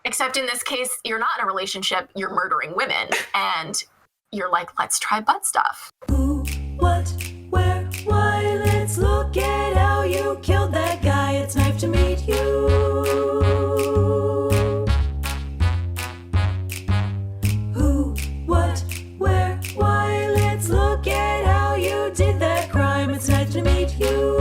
Except in this case, you're not in a relationship, you're murdering women. And you're like, let's try butt stuff. Who, what, where, why? Let's look at how you killed that guy. It's Knife to Meet You. Who, what, where, why? Let's look at how you did that crime. It's Knife to Meet You.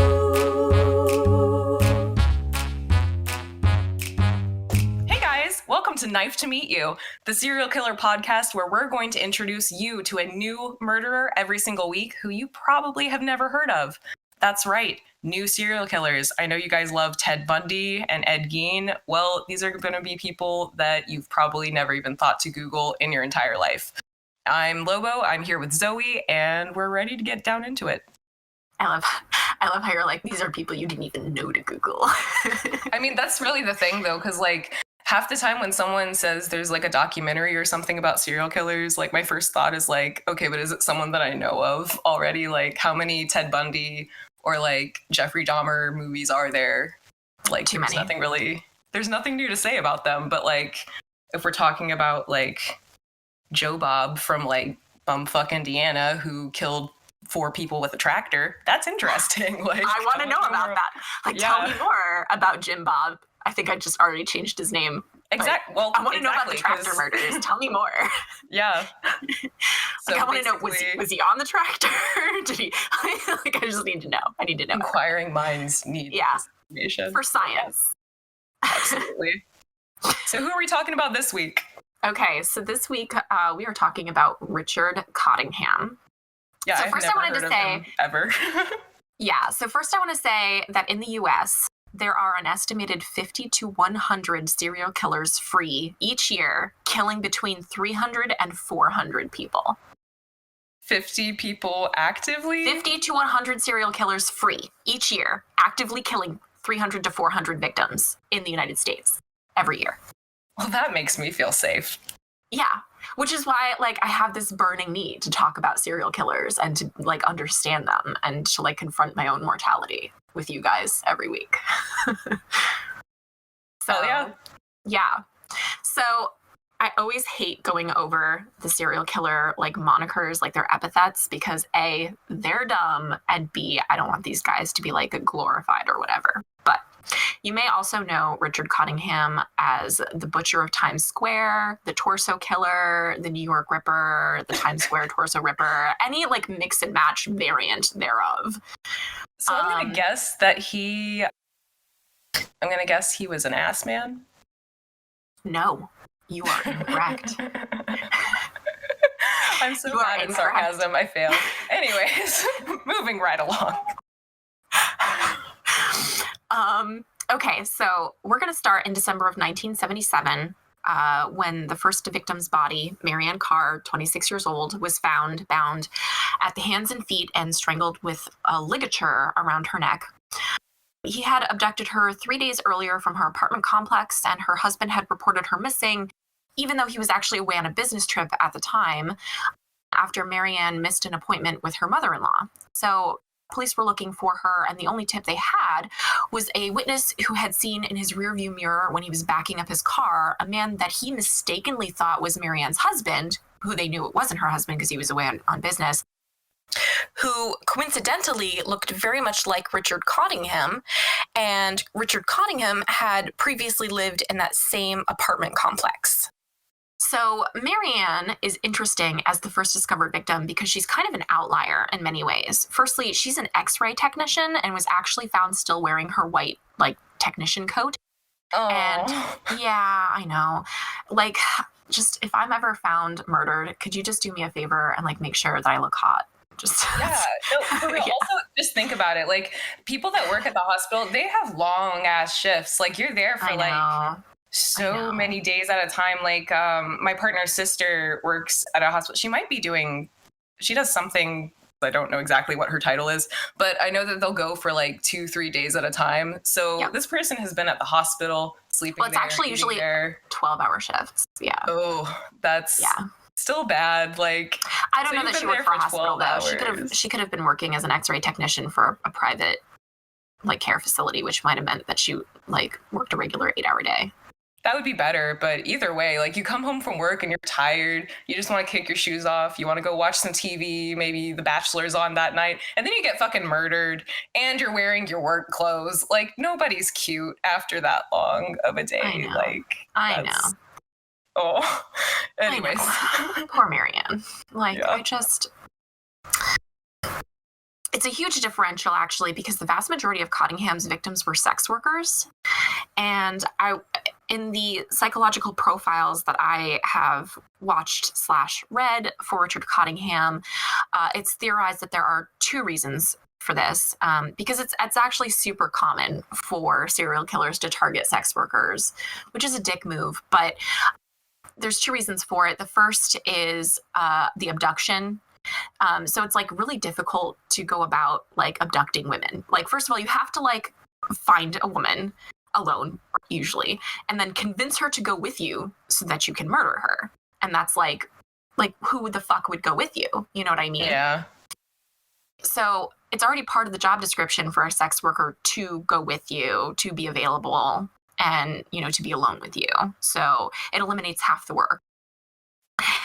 Welcome to Knife to Meet You, the serial killer podcast where we're going to introduce you to a new murderer every single week who you probably have never heard of. That's right, new serial killers. I know you guys love Ted Bundy and Ed Gein. Well, these are going to be people that you've probably never even thought to Google in your entire life. I'm Lobo, I'm here with Zoe, and we're ready to get down into it. I love how you're like, these are people you didn't even know to Google. I mean, that's really the thing, though, because, like, half the time when someone says there's like a documentary or something about serial killers, like my first thought is like, okay, but is it someone that I know of already? Like how many Ted Bundy or like Jeffrey Dahmer movies are there? Like Too there's many. There's nothing new to say about them. But like if we're talking about like Joe Bob from like bumfuck Indiana who killed 4 people with a tractor, that's interesting. Like I want to know about that. Like tell me more about Jim Bob. I think I just already changed his name. Exactly. Well, I want to know about the tractor murders. Tell me more. Yeah. So I want to know, was he on the tractor? Did he? Like, I just need to know. I need to know. Inquiring minds need information. For science. Absolutely. So who are we talking about this week? Okay, so this week we are talking about Richard Cottingham. Yeah, so I've first never I wanted heard to of say him ever. Yeah, so first I want to say that in the U.S., there are an estimated 50 to 100 serial killers free each year, killing between 300 and 400 people. 50 people actively? 50 to 100 serial killers free each year, actively killing 300 to 400 victims in the United States every year. Well, that makes me feel safe. Yeah, which is why, like, I have this burning need to talk about serial killers and to, like, understand them and to, like, confront my own mortality with you guys every week. So, yeah. So I always hate going over the serial killer, like, monikers, like, their epithets, because A, they're dumb, and B, I don't want these guys to be, like, glorified or whatever. But you may also know Richard Cottingham as the Butcher of Times Square, the Torso Killer, the New York Ripper, the Times Square Torso Ripper, any, like, mix and match variant thereof. So I'm going to guess that he was an ass man. No, you are incorrect. I'm so bad at sarcasm, I failed. Anyways, moving right along. Okay, so we're going to start in December of 1977, when the first victim's body, Marianne Carr, 26 years old, was found bound at the hands and feet and strangled with a ligature around her neck. He had abducted her 3 days earlier from her apartment complex, and her husband had reported her missing, even though he was actually away on a business trip at the time, after Marianne missed an appointment with her mother-in-law. So police were looking for her, and the only tip they had was a witness who had seen in his rearview mirror when he was backing up his car a man that he mistakenly thought was Marianne's husband, who they knew it wasn't her husband because he was away on business, who coincidentally looked very much like Richard Cottingham, and Richard Cottingham had previously lived in that same apartment complex. So Marianne is interesting as the first discovered victim because she's kind of an outlier in many ways. Firstly, she's an X-ray technician and was actually found still wearing her white, like, technician coat. Oh. And yeah, I know. Like, just if I'm ever found murdered, could you just do me a favor and, like, make sure that I look hot? Just yeah, no, for real. Yeah. Also, just think about it. Like, people that work at the hospital, they have long ass shifts. Like, you're there for like so many days at a time. Like, my partner's sister works at a hospital. She does something, I don't know exactly what her title is, but I know that they'll go for like 2-3 days at a time. So this person has been at the hospital, sleeping there. Well, it's actually usually 12-hour shifts. Yeah. Oh, that's still bad. Like, I don't know that she worked for a hospital though. She could have been working as an X-ray technician for a private, like, care facility, which might have meant that she, like, worked a regular 8-hour day. That would be better, but either way, like, you come home from work and you're tired, you just want to kick your shoes off, you want to go watch some TV, maybe The Bachelor's on that night, and then you get fucking murdered, and you're wearing your work clothes. Like, nobody's cute after that long of a day. I know. Like, I know. Oh, anyways. Poor Marianne. Like, Yeah. It's a huge differential, actually, because the vast majority of Cottingham's victims were sex workers. And in the psychological profiles that I have watched / read for Richard Cottingham, it's theorized that there are 2 reasons for this, because it's actually super common for serial killers to target sex workers, which is a dick move. But there's 2 reasons for it. The first is the abduction. So it's like really difficult to go about like abducting women. Like, first of all, you have to like find a woman alone, usually, and then convince her to go with you so that you can murder her. And that's like who the fuck would go with you? You know what I mean? Yeah. So it's already part of the job description for a sex worker to go with you, to be available, and, you know, to be alone with you. So it eliminates half the work.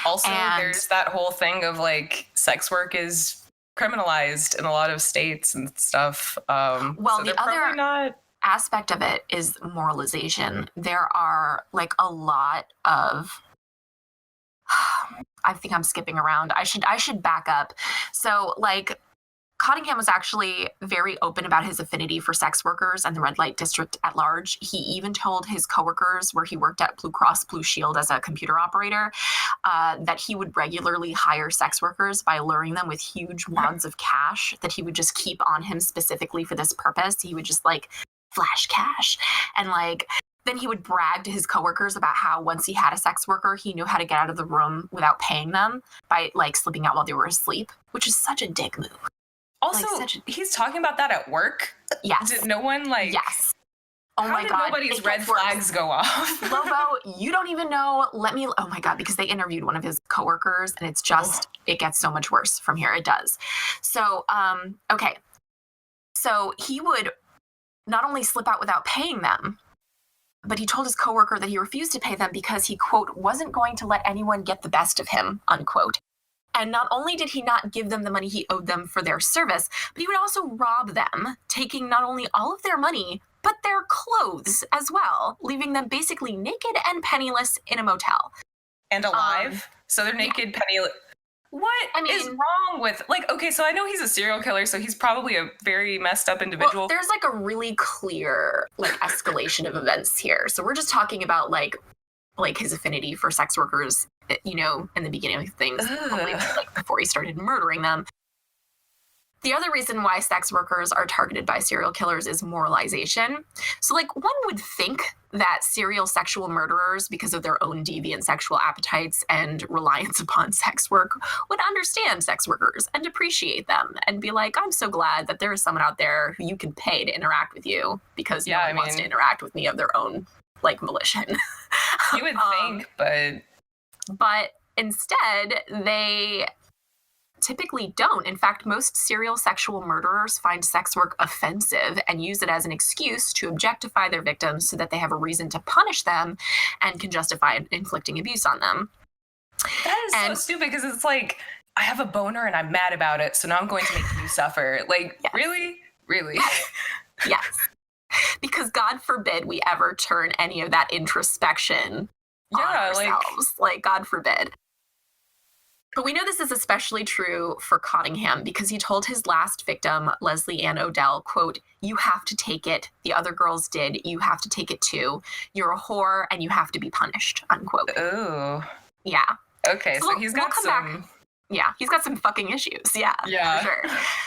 Also, And- there's that whole thing of like sex work is criminalized in a lot of states and stuff. Well, so the they're probably other not. aspect of it is moralization. There are like a lot of I think I'm skipping around. I should back up. So like Cottingham was actually very open about his affinity for sex workers and the red light district at large. He even told his coworkers where he worked at Blue Cross Blue Shield as a computer operator that he would regularly hire sex workers by luring them with huge wads of cash that he would just keep on him specifically for this purpose. He would just like flash cash, and like then he would brag to his coworkers about how once he had a sex worker, he knew how to get out of the room without paying them by like slipping out while they were asleep, which is such a dick move. Also, like he's talking about that at work. Yes. Did no one like? Yes. Oh how my did God. nobody's It red gets worse. flags go off? Lobo, you don't even know. Oh my God, because they interviewed one of his coworkers, and it's just, it gets so much worse from here. It does. So, okay. So he would not only slip out without paying them, but he told his coworker that he refused to pay them because he, quote, wasn't going to let anyone get the best of him, unquote. And not only did he not give them the money he owed them for their service, but he would also rob them, taking not only all of their money, but their clothes as well, leaving them basically naked and penniless in a motel. And alive. So they're naked, penniless. What is wrong with, like, okay, so I know he's a serial killer, so he's probably a very messed up individual. Well, there's like a really clear like escalation of events here. So we're just talking about like his affinity for sex workers, you know, in the beginning of things, probably like before he started murdering them. The other reason why sex workers are targeted by serial killers is moralization. So like one would think that serial sexual murderers, because of their own deviant sexual appetites and reliance upon sex work, would understand sex workers and appreciate them and be like, I'm so glad that there is someone out there who you can pay to interact with you because no one wants to interact with me of their own like volition. You would think, but instead they typically don't. In fact, most serial sexual murderers find sex work offensive and use it as an excuse to objectify their victims so that they have a reason to punish them and can justify inflicting abuse on them. That is so stupid, because it's like, I have a boner and I'm mad about it, so now I'm going to make you suffer. Like, yes. Really? Yes. Because God forbid we ever turn any of that introspection on ourselves. Like, God forbid. But we know this is especially true for Cottingham because he told his last victim, Leslie Ann Odell, quote, "You have to take it. The other girls did. You have to take it too. You're a whore and you have to be punished," unquote. Oh. Yeah. Okay, so he's got some... Yeah, he's got some fucking issues. Yeah, for sure.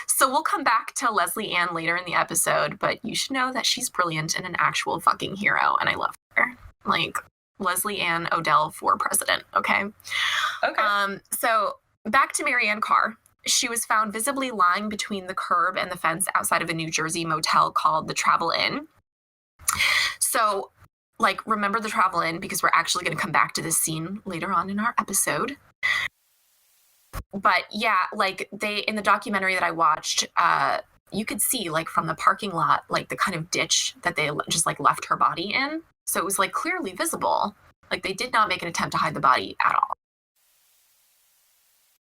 So we'll come back to Leslie Ann later in the episode, but you should know that she's brilliant and an actual fucking hero, and I love her. Like, Leslie Ann Odell for president, okay? Okay. So back to Marianne Carr. She was found visibly lying between the curb and the fence outside of a New Jersey motel called the Travel Inn. So, like, remember the Travel Inn because we're actually going to come back to this scene later on in our episode. But yeah, like in the documentary that I watched, you could see like from the parking lot, like the kind of ditch that they just like left her body in. So it was like clearly visible. Like they did not make an attempt to hide the body at all.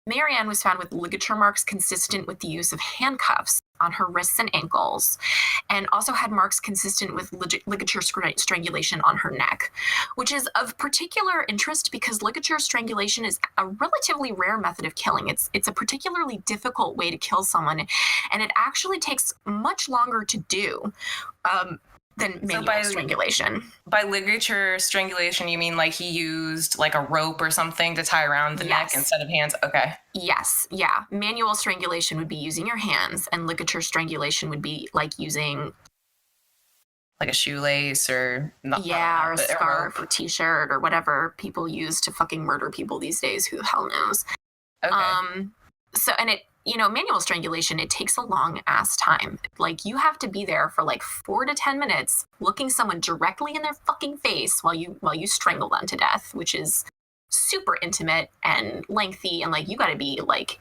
Marianne was found with ligature marks consistent with the use of handcuffs on her wrists and ankles, and also had marks consistent with ligature strangulation on her neck, which is of particular interest because ligature strangulation is a relatively rare method of killing. It's a particularly difficult way to kill someone, and it actually takes much longer to do than manual strangulation. By ligature strangulation, you mean like he used like a rope or something to tie around the neck instead of hands? Okay. Yes. Yeah. Manual strangulation would be using your hands, and ligature strangulation would be like using like a shoelace or or a scarf or t-shirt or whatever people use to fucking murder people these days. Who the hell knows? Okay. So, and it, manual strangulation, it takes a long ass time. Like you have to be there for like 4 to 10 minutes looking someone directly in their fucking face while you strangle them to death, which is super intimate and lengthy, and like you got to be like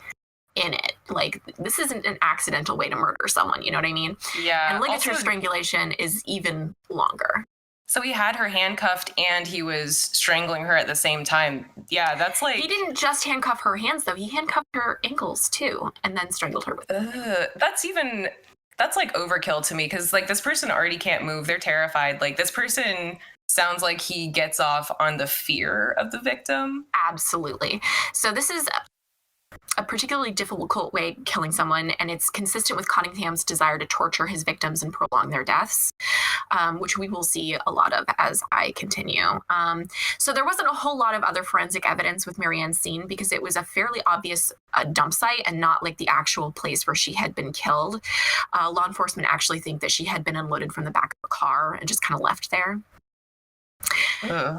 in it. Like this isn't an accidental way to murder someone, you know what I mean? Yeah. And ligature strangulation is even longer. So he had her handcuffed and he was strangling her at the same time. Yeah, that's like... He didn't just handcuff her hands, though. He handcuffed her ankles, too, and then strangled her with it. That's like overkill to me, because like this person already can't move. They're terrified. Like this person sounds like he gets off on the fear of the victim. Absolutely. So this is a particularly difficult way of killing someone, and it's consistent with Cottingham's desire to torture his victims and prolong their deaths, which we will see a lot of as I continue. So there wasn't a whole lot of other forensic evidence with Marianne's scene because it was a fairly obvious dump site and not like the actual place where she had been killed. Law enforcement actually think that she had been unloaded from the back of a car and just kind of left there.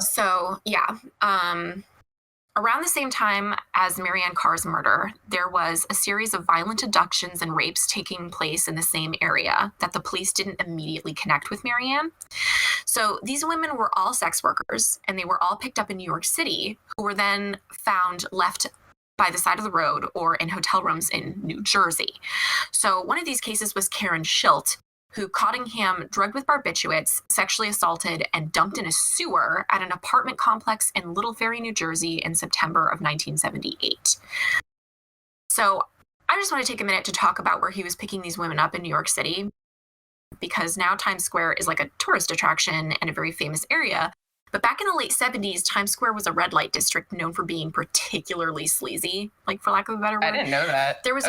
So, yeah. Around the same time as Marianne Carr's murder, there was a series of violent abductions and rapes taking place in the same area that the police didn't immediately connect with Marianne. So these women were all sex workers, and they were all picked up in New York City, who were then found left by the side of the road or in hotel rooms in New Jersey. So one of these cases was Karen Schilt, who Cottingham drugged with barbiturates, sexually assaulted, and dumped in a sewer at an apartment complex in Little Ferry, New Jersey in September of 1978. So I just want to take a minute to talk about where he was picking these women up in New York City, because now Times Square is like a tourist attraction and a very famous area. But back in the late 70s, Times Square was a red light district known for being particularly sleazy, like for lack of a better word. I didn't know that. There was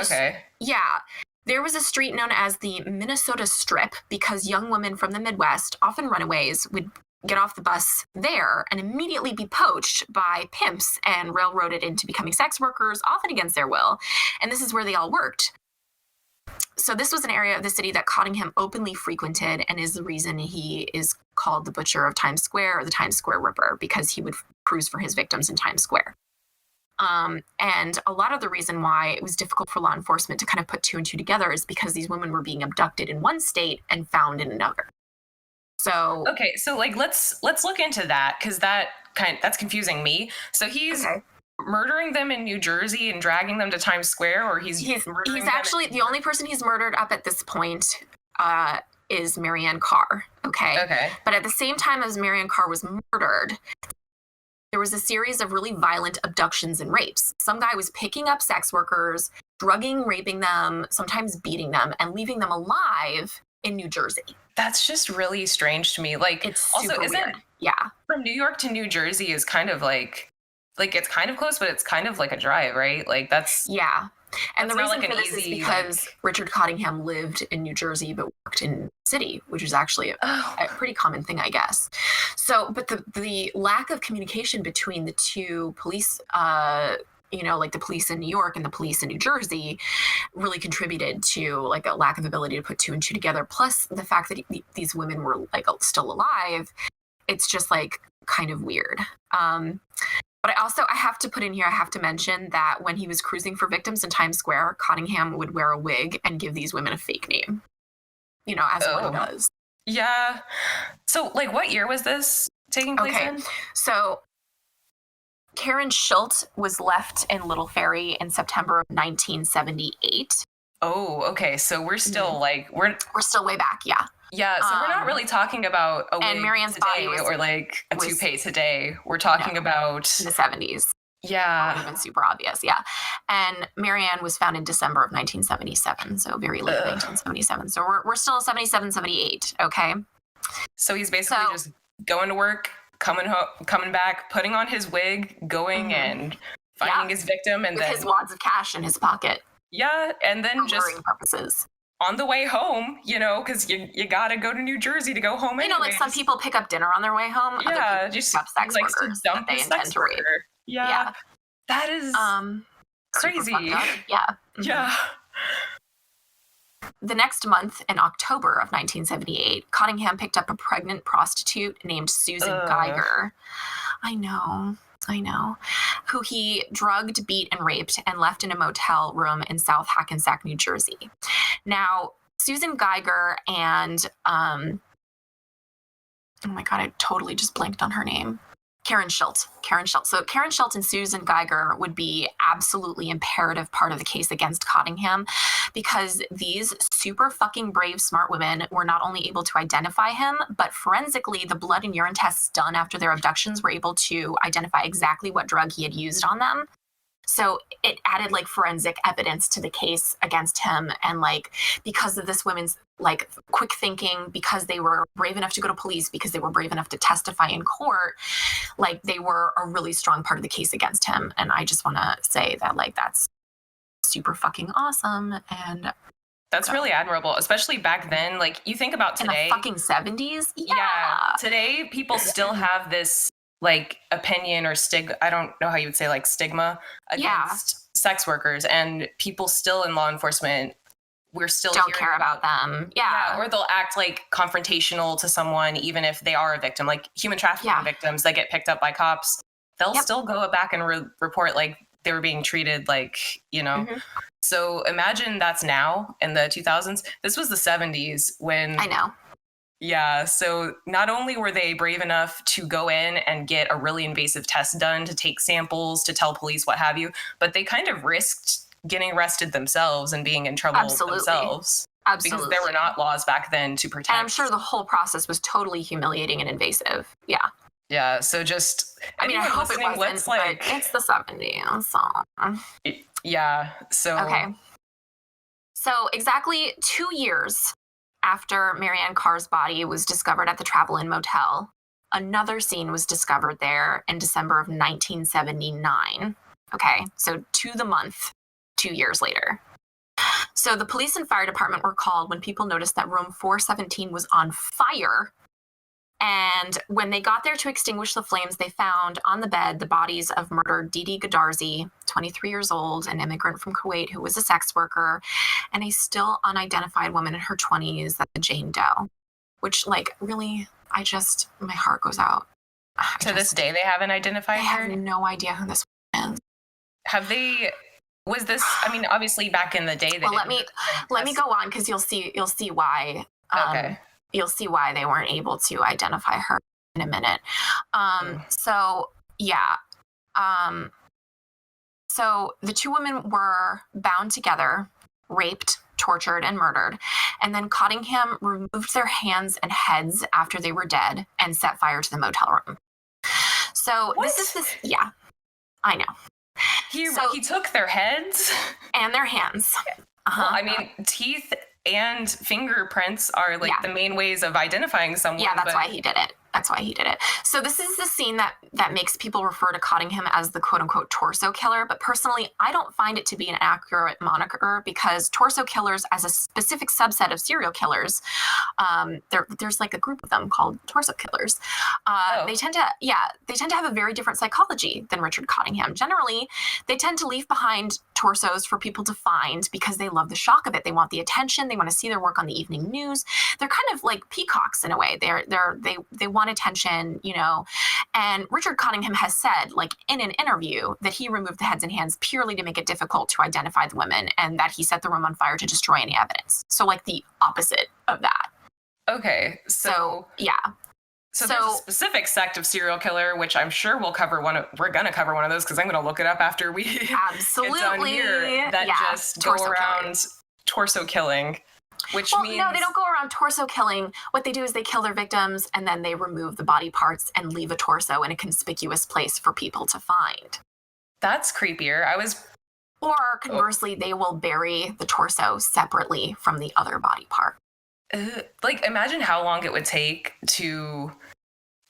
There was a street known as the Minnesota Strip because young women from the Midwest, often runaways, would get off the bus there and immediately be poached by pimps and railroaded into becoming sex workers, often against their will. And this is where they all worked. So this was an area of the city that Cottingham openly frequented, and is the reason he is called the Butcher of Times Square or the Times Square Ripper, because he would cruise for his victims in Times Square. And a lot of the reason why it was difficult for law enforcement to kind of put 2 and 2 together is because these women were being abducted in one state and found in another. So okay, so like let's look into that, because that's confusing me. So he's murdering them in New Jersey and dragging them to Times Square, or he's actually the only person he's murdered up at this point is Marianne Carr. Okay. But at the same time as Marianne Carr was murdered, there was a series of really violent abductions and rapes. Some guy was picking up sex workers, drugging, raping them, sometimes beating them, and leaving them alive in New Jersey. That's just really strange to me. Like, it's super weird. Yeah. From New York to New Jersey is kind of like it's kind of close, but it's kind of like a drive, right? Like that's... Yeah. And the reason like for this is because Richard Cottingham lived in New Jersey but worked in the city, which is actually a pretty common thing, I guess. So, but the lack of communication between the two police, like the police in New York and the police in New Jersey, really contributed to like a lack of ability to put 2 and 2 together. Plus the fact that these women were like still alive, it's just like kind of weird. But I have to put in here, I have to mention that when he was cruising for victims in Times Square, Cottingham would wear a wig and give these women a fake name, as one does. Yeah. So, like, what year was this taking place in? So, Karen Schilt was left in Little Ferry in September of 1978. Oh, okay. So we're still like we're still way back. Yeah. Yeah, so we're not really talking about a and wig Marianne's body today or like a was- toupee today. We're talking about in the 70s. Yeah. Not even super obvious. Yeah. And Marianne was found in December of 1977. So very late 1977. So we're still 77, 78. Okay. So he's basically just going to work, coming back, putting on his wig, going and finding his victim, and with then his wads of cash in his pocket. Yeah, and then for just luring purposes. On the way home, because you gotta go to New Jersey to go home anyway. Like some people pick up dinner on their way home. Yeah, other people just pick up sex likes workers to dump that they the intend sex to rape. worker. Yeah, that is crazy. Yeah. Yeah. The next month, in October of 1978, Cottingham picked up a pregnant prostitute named Susan Geiger. I know. Who he drugged, beat, and raped and left in a motel room in South Hackensack, New Jersey. Now, Susan Geiger and, oh my God, I totally just blanked on her name. Karen Schilt. So Karen Schilt and Susan Geiger would be absolutely imperative part of the case against Cottingham, because these super fucking brave, smart women were not only able to identify him, but forensically, the blood and urine tests done after their abductions were able to identify exactly what drug he had used on them. So it added forensic evidence to the case against him. And because of this women's quick thinking, because they were brave enough to go to police, because they were brave enough to testify in court, they were a really strong part of the case against him. And I just want to say that that's super fucking awesome. And that's really admirable, especially back then. You think about today. In the fucking 70s? Yeah. Today, people still have this opinion or I don't know how you would say stigma against sex workers, and people still in law enforcement, we're still don't care about them. Yeah. Or they'll act confrontational to someone, even if they are a victim, human trafficking victims that get picked up by cops. They'll still go back and report they were being treated So imagine that's now in the 2000s. This was the 70s when I know. Yeah, so not only were they brave enough to go in and get a really invasive test done, to take samples, to tell police, what have you, but they kind of risked getting arrested themselves and being in trouble themselves. Absolutely. Because there were not laws back then to protect. And I'm sure the whole process was totally humiliating and invasive. Yeah. Yeah, so just... I hope it wasn't, but it's the 70s, so... Yeah, so... Okay. So exactly 2 years after Marianne Carr's body was discovered at the Travel Inn Motel, another scene was discovered there in December of 1979. Okay, so to the month, 2 years later. So the police and fire department were called when people noticed that room 417 was on fire. And when they got there to extinguish the flames, they found on the bed the bodies of murdered Didi Gadarzi, 23 years old, an immigrant from Kuwait who was a sex worker, and a still unidentified woman in her 20s, that's Jane Doe. Which, really, my heart goes out. To this day, they haven't identified her? I have no idea who this woman is. Have they... Was this... obviously back in the day... Well, let me go on, because you'll see why... Okay. You'll see why they weren't able to identify her in a minute. So, yeah. So the two women were bound together, raped, tortured, and murdered. And then Cottingham removed their hands and heads after they were dead and set fire to the motel room. So what? Yeah, I know. He took their heads? And their hands. Well, teeth and fingerprints are the main ways of identifying someone. Yeah, that's why he did it. So this is the scene that makes people refer to Cottingham as the quote-unquote torso killer. But personally, I don't find it to be an accurate moniker, because torso killers, as a specific subset of serial killers, there's a group of them called torso killers. They tend to have a very different psychology than Richard Cottingham. Generally, they tend to leave behind torsos for people to find because they love the shock of it. They want the attention. They want to see their work on the evening news. They're kind of like peacocks in a way. They want attention, and Richard Cottingham has said, in an interview, that he removed the heads and hands purely to make it difficult to identify the women, and that he set the room on fire to destroy any evidence. So the opposite of that. Okay. So yeah. So there's a specific sect of serial killer, which I'm sure we're going to cover one of those, because I'm going to look it up after we absolutely get done here, that just torso go around killers. torso killing, which means... no, they don't go around torso killing. What they do is they kill their victims and then they remove the body parts and leave a torso in a conspicuous place for people to find. That's creepier. Or conversely, they will bury the torso separately from the other body part. Like, imagine how long it would take to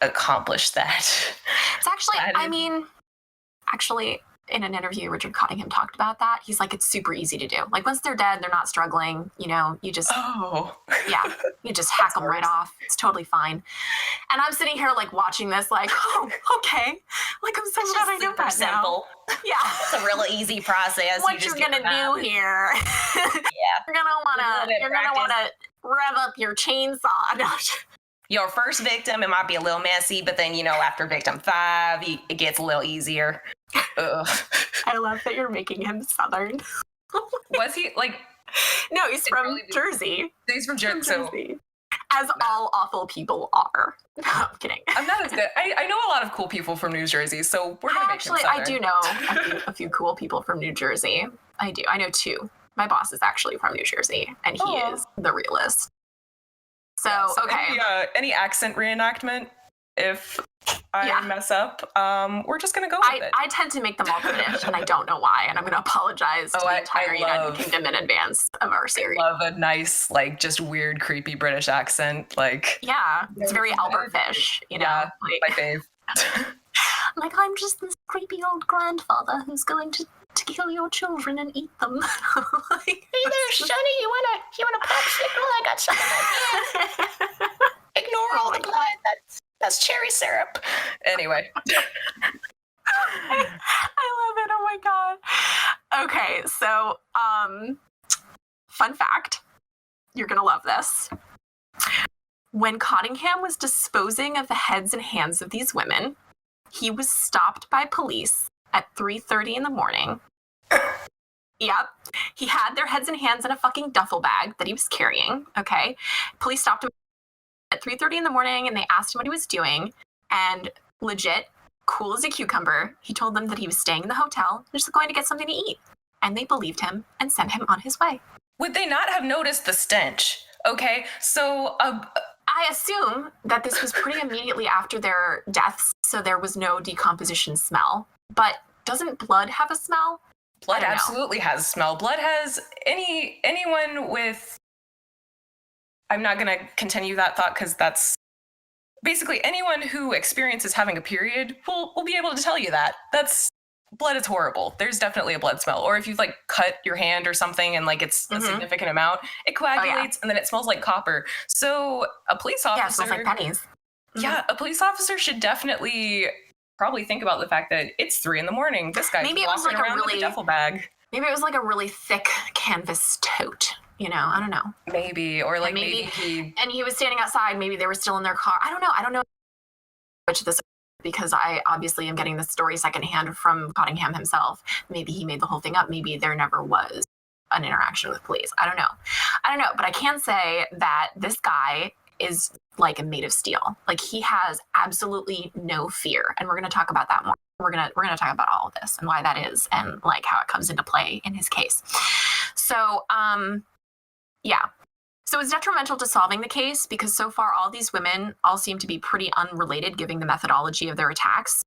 accomplish that. It's actually, actually, in an interview, Richard Cottingham talked about that. He's like, it's super easy to do. Like, once they're dead, they're not struggling, you know, you just, you just hack them right off. It's totally fine. And I'm sitting here, like, watching this, like, oh, okay. Like, I'm so glad I know that simple. now. Yeah. It's a really easy process. What you're gonna do here? You're gonna wanna rev up your chainsaw. Your first victim, it might be a little messy, but then, you know, after victim 5, it gets a little easier. Ugh. I love that you're making him Southern. Was he, like... No, he's from Jersey. He's from Jersey. As all awful people are. No, I'm kidding. I'm not as good. I know a lot of cool people from New Jersey, so we're going to make him Southern. I do know a few cool people from New Jersey. I do. I know 2. My boss is actually from New Jersey, and he is the realist. So okay. Any accent reenactment, if I mess up, we're just going to go with it. I tend to make them all British, and I don't know why, and I'm going to apologize to the entire United Kingdom in advance of our series. I love a nice, like, just weird, creepy British accent. Like, yeah, it's very Albert Fish, you know? Yeah, my fave. Like, I'm just this creepy old grandfather who's going to kill your children and eat them. Like, hey there, Sonny, you want a popsicle? I got something like that. Ignore all the blood. That's cherry syrup. Anyway. I love it. Oh my god. Okay, so fun fact. You're gonna love this. When Cottingham was disposing of the heads and hands of these women, he was stopped by police at 3:30 in the morning. Yep. He had their heads and hands in a fucking duffel bag that he was carrying, okay? Police stopped him at 3:30 in the morning and they asked him what he was doing. And legit, cool as a cucumber, he told them that he was staying in the hotel and just going to get something to eat. And they believed him and sent him on his way. Would they not have noticed the stench? Okay, so... I assume that this was pretty immediately after their deaths, so there was no decomposition smell. But doesn't blood have a smell? Blood absolutely has a smell. Blood has anyone with... I'm not going to continue that thought because that's... Basically, anyone who experiences having a period will be able to tell you that. Blood is horrible. There's definitely a blood smell. Or if you've, like, cut your hand or something and, like, it's a significant amount, it coagulates and then it smells like copper. So a police officer... Yeah, it smells like pennies. Yeah, a police officer should definitely probably think about the fact that it's 3 a.m. This guy's walking around with a duffel bag. Maybe it was like a really thick canvas tote. You know, I don't know. Maybe, or like maybe he was standing outside. Maybe they were still in their car. I don't know which of this, because I obviously am getting this story secondhand from Cottingham himself. Maybe he made the whole thing up. Maybe there never was an interaction with police. I don't know, but I can say that this guy is like made of steel. Like, he has absolutely no fear, and we're going to talk about that more. We're gonna talk about all of this and why that is, and like how it comes into play in his case. So, yeah. So it's detrimental to solving the case because so far all these women all seem to be pretty unrelated given the methodology of their attacks.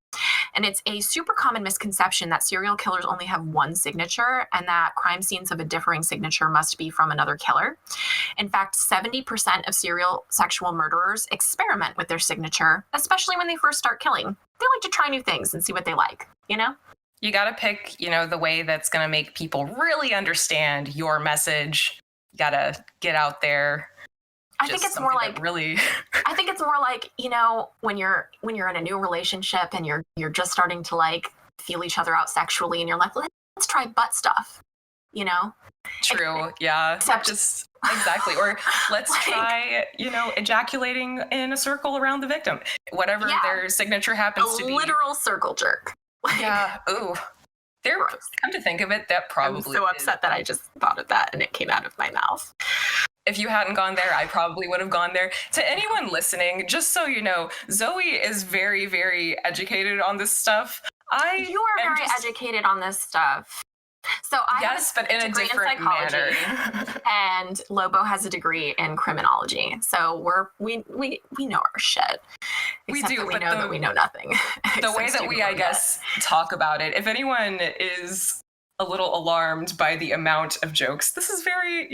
And it's a super common misconception that serial killers only have one signature and that crime scenes of a differing signature must be from another killer. In fact, 70% of serial sexual murderers experiment with their signature, especially when they first start killing. They like to try new things and see what they like, you know? You got to pick, the way that's going to make people really understand your message. Gotta get out there. I think it's more like I think it's more like, when you're in a new relationship and you're just starting to like feel each other out sexually and you're like, let's try butt stuff, True, yeah. Except just exactly. Or let's try, ejaculating in a circle around the victim. Whatever their signature happens to be. A literal circle jerk. Yeah. Ooh. Come to think of it, that probably I'm so upset that I just thought of that and it came out of my mouth. If you hadn't gone there, I probably would have gone there. To anyone listening, just so you know, Zoe is very, very educated on this stuff. You are very educated on this stuff. So I Yes, have but in a degree different psychology, manner. and Lobo has a degree in criminology. So we know our shit. We Except do, that we but know that we know nothing. The way that we, I guess, talk about it, if anyone is a little alarmed by the amount of jokes, this is very,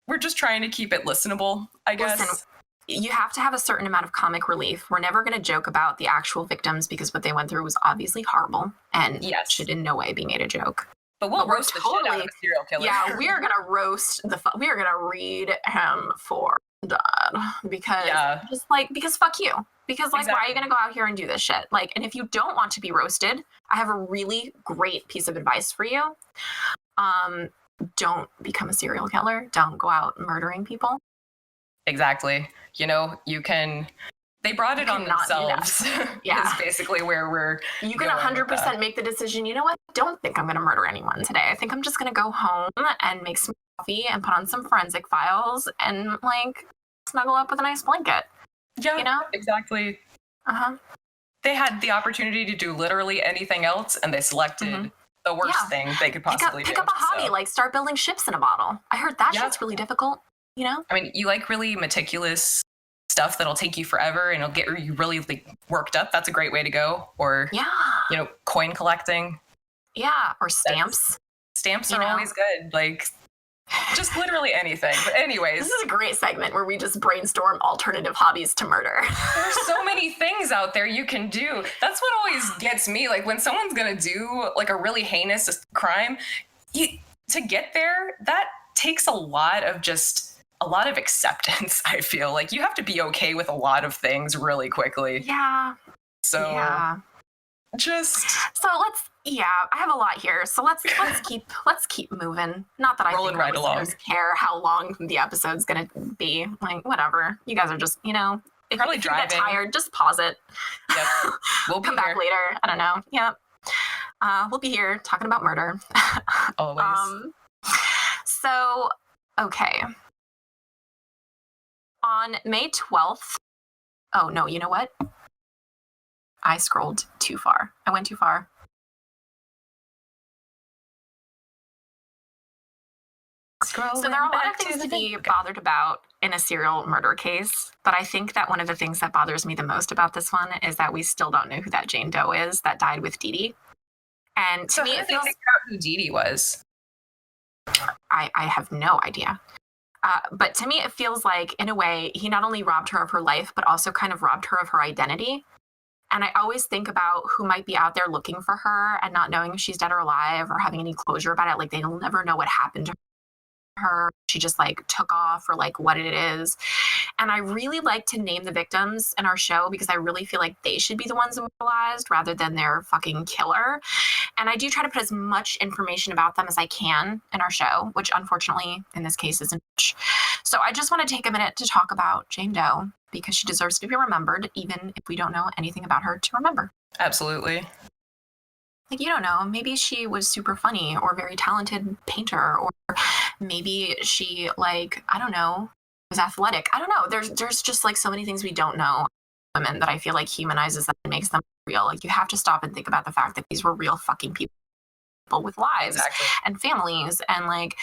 we're just trying to keep it listenable, I guess. Listen, you have to have a certain amount of comic relief. We're never going to joke about the actual victims because what they went through was obviously horrible and should in no way be made a joke. But we'll roast the shit out of a serial killer. Yeah, we are going to roast we are going to read him for dead because because fuck you. Because why are you going to go out here and do this shit? And if you don't want to be roasted, I have a really great piece of advice for you. Don't become a serial killer. Don't go out murdering people. Exactly. You can. They brought it on themselves. Yeah, is basically where you can 100% make the decision. You know what? Don't think I'm going to murder anyone today. I think I'm just going to go home and make some coffee and put on some forensic files and snuggle up with a nice blanket. Yeah, exactly. They had the opportunity to do literally anything else, and they selected the worst thing they could possibly pick up a hobby, start building ships in a bottle. I heard that shit's really difficult. I mean, you like really meticulous stuff that'll take you forever and it'll get you really worked up. That's a great way to go. Or coin collecting. Yeah, or stamps. Stamps are always good. Just literally anything. But anyways, this is a great segment where we just brainstorm alternative hobbies to murder. There's so many things out there you can do. That's what always gets me. When someone's gonna do a really heinous crime, to get there, that takes a lot of acceptance. I feel you have to be okay with a lot of things really quickly. Yeah. So yeah. I have a lot here. So let's keep moving. Not that I think right along. Care how long the episode's gonna be. Whatever. You guys are just, if probably you driving. get tired, just pause it. Yep. We'll come back later. I don't know. Yep. We'll be here talking about murder. Always. So okay. On May 12th. Oh no, you know what? I scrolled too far. I went too far. So there are a lot of things to be bothered about in a serial murder case, but I think that one of the things that bothers me the most about this one is that we still don't know who that Jane Doe is that died with Dee Dee. And to me, it feels figure out who Dee Dee was. I have no idea. But to me, it feels like, in a way, he not only robbed her of her life, but also kind of robbed her of her identity. And I always think about who might be out there looking for her and not knowing if she's dead or alive or having any closure about it. They'll never know what happened to her. She just took off or what it is. And I really like to name the victims in our show because I really feel like they should be the ones immortalized rather than their fucking killer. And I do try to put as much information about them as I can in our show, which unfortunately in this case isn't much. So I just want to take a minute to talk about Jane Doe because she deserves to be remembered, even if we don't know anything about her to remember. Absolutely. You don't know, maybe she was super funny or very talented painter, or maybe she I don't know, was athletic. I don't know. There's just so many things we don't know women that I feel humanizes them and makes them real. You have to stop and think about the fact that these were real fucking people with lives and families. And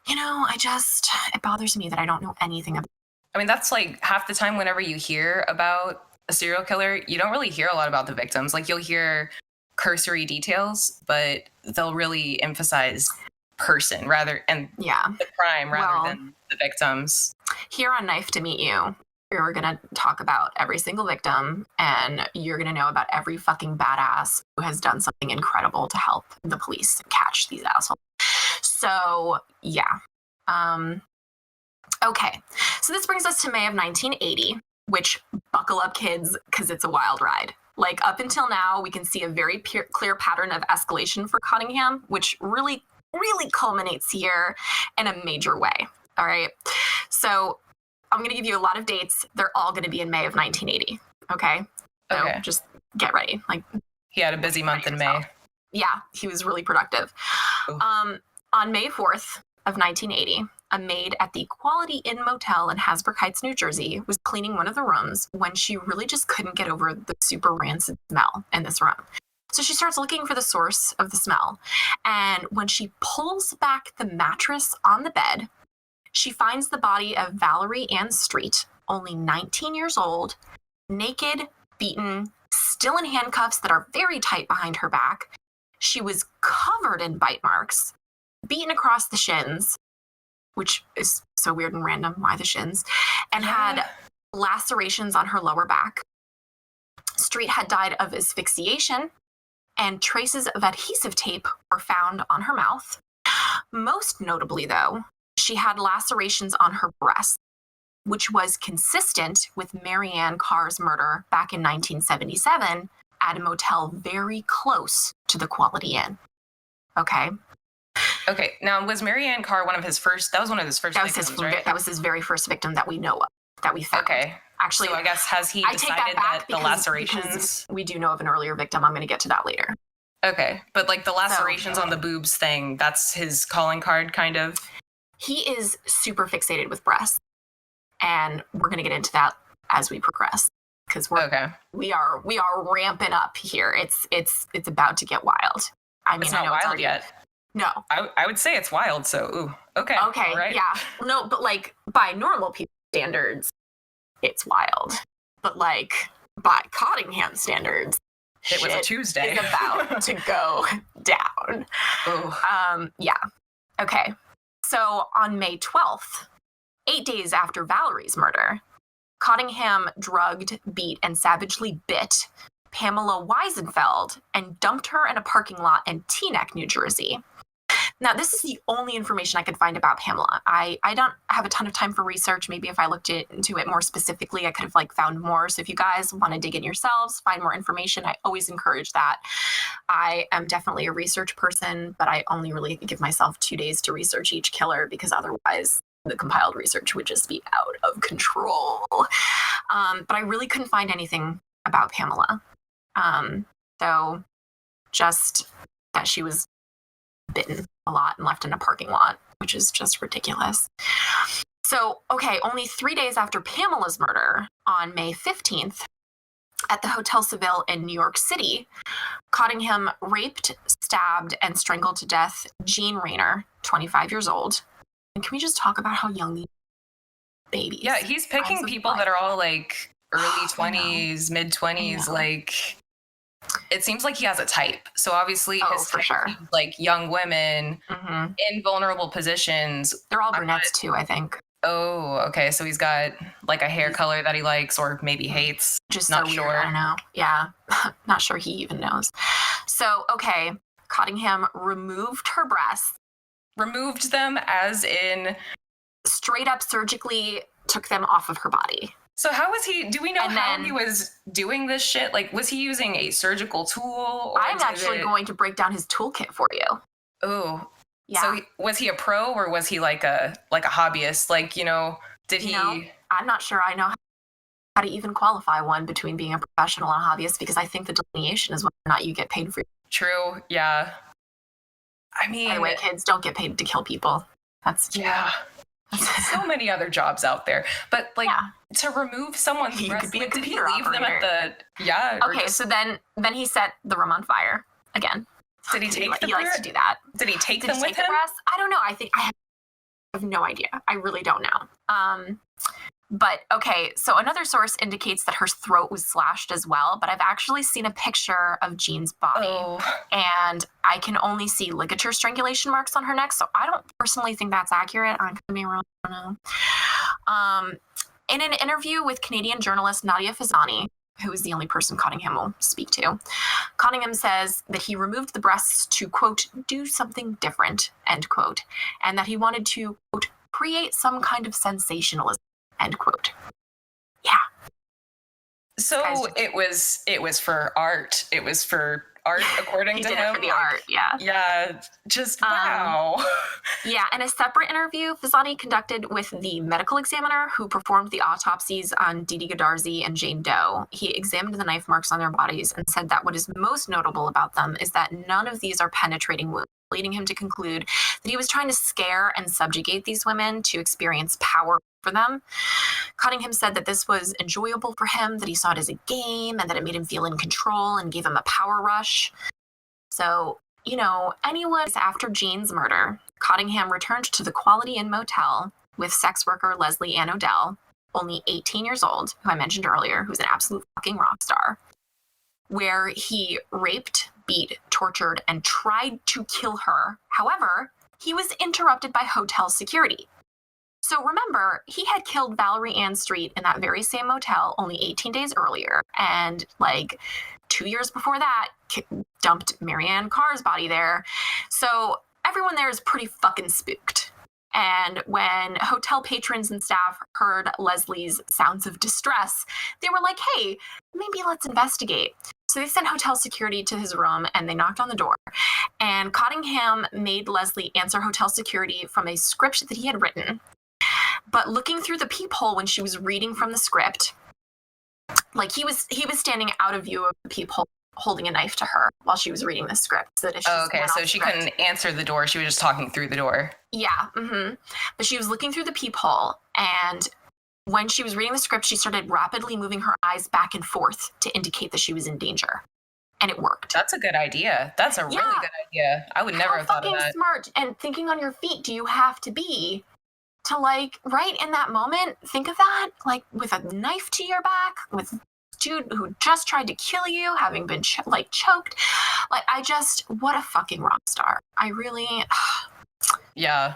it bothers me that I don't know anything about. I mean, that's half the time whenever you hear about a serial killer, you don't really hear a lot about the victims. You'll hear cursory details, but they'll really emphasize person the crime rather than the victims. Here on Knife to Meet You, we're going to talk about every single victim, and you're going to know about every fucking badass who has done something incredible to help the police catch these assholes. So, yeah. Okay. So this brings us to May of 1980, which, buckle up, kids, because it's a wild ride. Up until now, we can see a very clear pattern of escalation for Cottingham, which really, really culminates here in a major way. All right. So I'm going to give you a lot of dates. They're all going to be in May of 1980. Okay. So just get ready. He had a busy month in May. Yeah, he was really productive. On May 4th of 1980, a maid at the Quality Inn Motel in Hasbrook Heights, New Jersey, was cleaning one of the rooms when she really just couldn't get over the super rancid smell in this room. So she starts looking for the source of the smell. And when she pulls back the mattress on the bed, she finds the body of Valerie Ann Street, only 19 years old, naked, beaten, still in handcuffs that are very tight behind her back. She was covered in bite marks, beaten across the shins, which is so weird and random. Why the shins? And had lacerations on her lower back. Street had died of asphyxiation, and traces of adhesive tape were found on her mouth. Most notably, though, she had lacerations on her breast, which was consistent with Marianne Carr's murder back in 1977 at a motel very close to the Quality Inn. Okay. Okay. Now, was Marianne Carr one of his first? That was one of his first victims, right? That was his very first victim that we know of, that we found. Okay. Actually, so I guess has he decided that the lacerations? We do know of an earlier victim. I'm going to get to that later. Okay, but like the lacerations on the boobs thing, that's his calling card, kind of. He is super fixated with breasts, and we're going to get into that as we progress, because we are ramping up here. It's about to get wild. I mean, it's not wild yet. No, I would say it's wild. So, ooh, okay, right? Yeah, no, but like by normal people standards, it's wild. But like by Cottingham standards, it was a Tuesday. Is about to go down. Ooh. Yeah. Okay. So on May 12th, 8 days after Valerie's murder, Cottingham drugged, beat, and savagely bit Pamela Weisenfeld and dumped her in a parking lot in Teaneck, New Jersey. Now, this is the only information I could find about Pamela. I don't have a ton of time for research. Maybe if I looked into it more specifically, I could have found more. So if you guys want to dig in yourselves, find more information, I always encourage that. I am definitely a research person, but I only really give myself 2 days to research each killer, because otherwise the compiled research would just be out of control. But I really couldn't find anything about Pamela. Though just that she was bitten a lot and left in a parking lot, which is just ridiculous. So, okay, only 3 days after Pamela's murder, on May 15th, at the Hotel Seville in New York City, Cottingham raped, stabbed, and strangled to death Jean Rayner, 25 years old. And can we just talk about how young these babies? Yeah, he's picking people that are all like early 20s, mid 20s, like it seems like he has a type. So obviously his for sure, like young women in vulnerable positions. They're all brunettes too, I think. Oh, okay. So he's got like a hair color that he likes or maybe hates. Just not so sure. Weird, I don't know. Yeah. Not sure he even knows. So, okay. Cottingham removed her breasts. Removed them as in? Straight up surgically took them off of her body. So how was he, do we know how he was doing this shit? Like, was he using a surgical tool? Or I'm actually going to break down his toolkit for you. Oh. Yeah. So was he a pro or was he like a hobbyist? Like, did he? I'm not sure I know how to even qualify one between being a professional and a hobbyist, because I think the delineation is whether or not you get paid for it. True. Yeah. I mean. Anyway, kids, don't get paid to kill people. That's. Yeah. So many other jobs out there. But to remove someone's breast, could be a did he computer leave them operator. at the, Okay, so then he set the room on fire again. Did he take He likes to do that. Did he take them with him? I don't know. I have no idea. I really don't know. But okay, so another source indicates that her throat was slashed as well, but I've actually seen a picture of Jean's body, and I can only see ligature strangulation marks on her neck, so I don't personally think that's accurate. I could be wrong. I don't know. In an interview with Canadian journalist Nadia Fazani, who is the only person Cottingham will speak to, Cottingham says that he removed the breasts to, quote, do something different, end quote, and that he wanted to, quote, create some kind of sensationalism, end quote. Yeah. So it was for art. It was for art, according to him. He did it for the art, yeah. Yeah, just wow. Yeah, in a separate interview Fazani conducted with the medical examiner who performed the autopsies on Didi Godarzi and Jane Doe, he examined the knife marks on their bodies and said that what is most notable about them is that none of these are penetrating wounds, leading him to conclude that he was trying to scare and subjugate these women to experience power for them. Cottingham said that this was enjoyable for him, that he saw it as a game, and that it made him feel in control and gave him a power rush. So, anyone after Jean's murder, Cottingham returned to the Quality Inn motel with sex worker Leslie Ann Odell, only 18 years old, who I mentioned earlier, who's an absolute fucking rock star, where he raped, beat, tortured, and tried to kill her. However, he was interrupted by hotel security. So remember, he had killed Valerie Ann Street in that very same motel only 18 days earlier. And 2 years before that, dumped Marianne Carr's body there. So everyone there is pretty fucking spooked. And when hotel patrons and staff heard Leslie's sounds of distress, they were like, hey, maybe let's investigate. So they sent hotel security to his room and they knocked on the door. And Cottingham made Leslie answer hotel security from a script that he had written. But looking through the peephole when she was reading from the script, he was standing out of view of the peephole holding a knife to her while she was reading the script. So that so she couldn't answer the door. She was just talking through the door. Yeah. But she was looking through the peephole, and when she was reading the script, she started rapidly moving her eyes back and forth to indicate that she was in danger. And it worked. That's a good idea. That's a really good idea. I would never have thought of that. How fucking smart and thinking on your feet do you have to be to right in that moment, think of that, with a knife to your back, with a dude who just tried to kill you, having been choked. What a fucking rock star. I really... Yeah.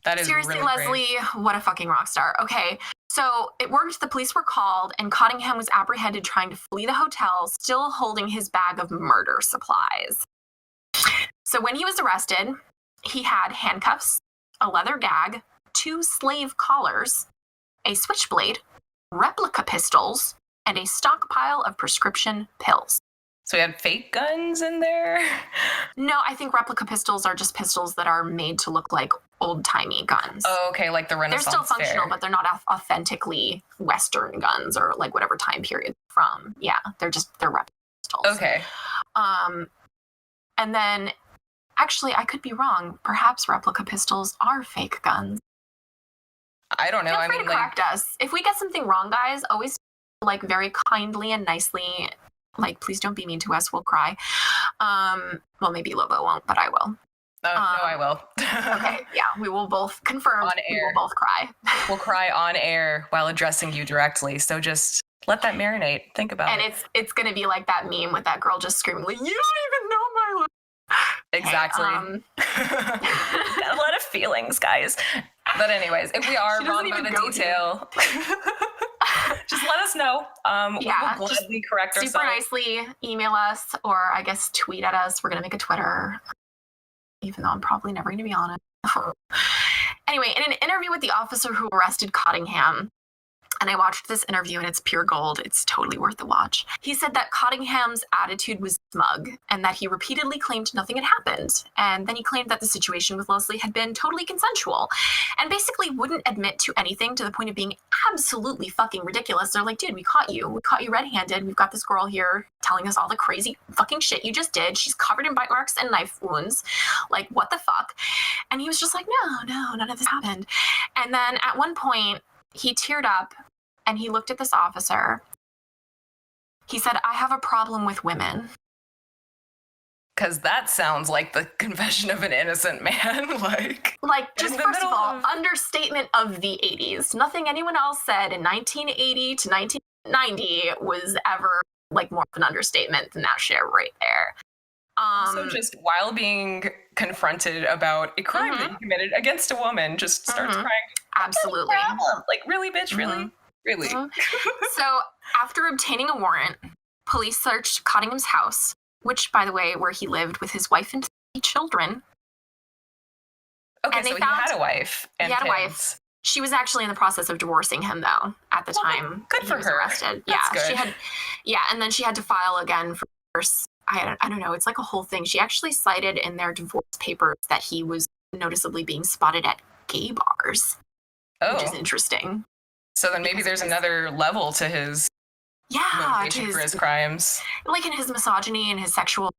That is seriously, really Leslie, great. what a fucking rock star. Okay, so it worked. The police were called, and Cottingham was apprehended trying to flee the hotel, still holding his bag of murder supplies. So when he was arrested, he had handcuffs, a leather gag, 2 slave collars, a switchblade, replica pistols, and a stockpile of prescription pills. So we had fake guns in there? No, I think replica pistols are just pistols that are made to look like old-timey guns. Oh, okay, like the Renaissance They're still functional, fair. but they're not authentically Western guns or whatever time period from. Yeah, they're replica pistols. Okay. And then, actually, I could be wrong. Perhaps replica pistols are fake guns. I don't know. Feel free to correct us. If we get something wrong, guys, always very kindly and nicely, please don't be mean to us. We'll cry. Well, maybe Lobo won't, but I will. No, I will. Okay, yeah, we will both confirm. On We air. will both cry. We'll cry on air while addressing you directly. So just let that marinate. Think about And it. it's going to be like that meme with that girl just screaming, you don't even know my life. Exactly. Got a lot of feelings, guys. But anyways, if we are She wrong doesn't about a even go detail, just let us know. Yeah, we'll gladly correct Super ourselves. nicely email us, or I guess tweet at us. We're going to make a Twitter, even though I'm probably never going to be on it. Anyway, in an interview with the officer who arrested Cottingham, and I watched this interview and it's pure gold. It's totally worth the watch. He said that Cottingham's attitude was smug and that he repeatedly claimed nothing had happened. And then he claimed that the situation with Leslie had been totally consensual and basically wouldn't admit to anything, to the point of being absolutely fucking ridiculous. They're like, dude, we caught you. We caught you red-handed. We've got this girl here telling us all the crazy fucking shit you just did. She's covered in bite marks and knife wounds. What the fuck? And he was just like, no, none of this happened. And then at one point, he teared up and he looked at this officer. He said, I have a problem with women. Because that sounds like the confession of an innocent man. Just in the first of middle all, of- understatement of the 80s. Nothing anyone else said in 1980 to 1990 was ever more of an understatement than that shit right there. So just while being confronted about a crime that you committed against a woman, just starts crying. Absolutely. Problem. Really, bitch, really? Really? So after obtaining a warrant, police searched Cottingham's house, which, by the way, where he lived with his wife and 3 children. Okay, And they so he found- had a wife and He had a kids. wife. She was actually in the process of divorcing him, though, at the time. good he for was her. arrested. That's Yeah, good. and then she had to file again for divorce. I don't know. It's a whole thing. She actually cited in their divorce papers that he was noticeably being spotted at gay bars, which is Oh, interesting. so then maybe there's another level to his Yeah, motivation for his crimes. in his misogyny and his sexual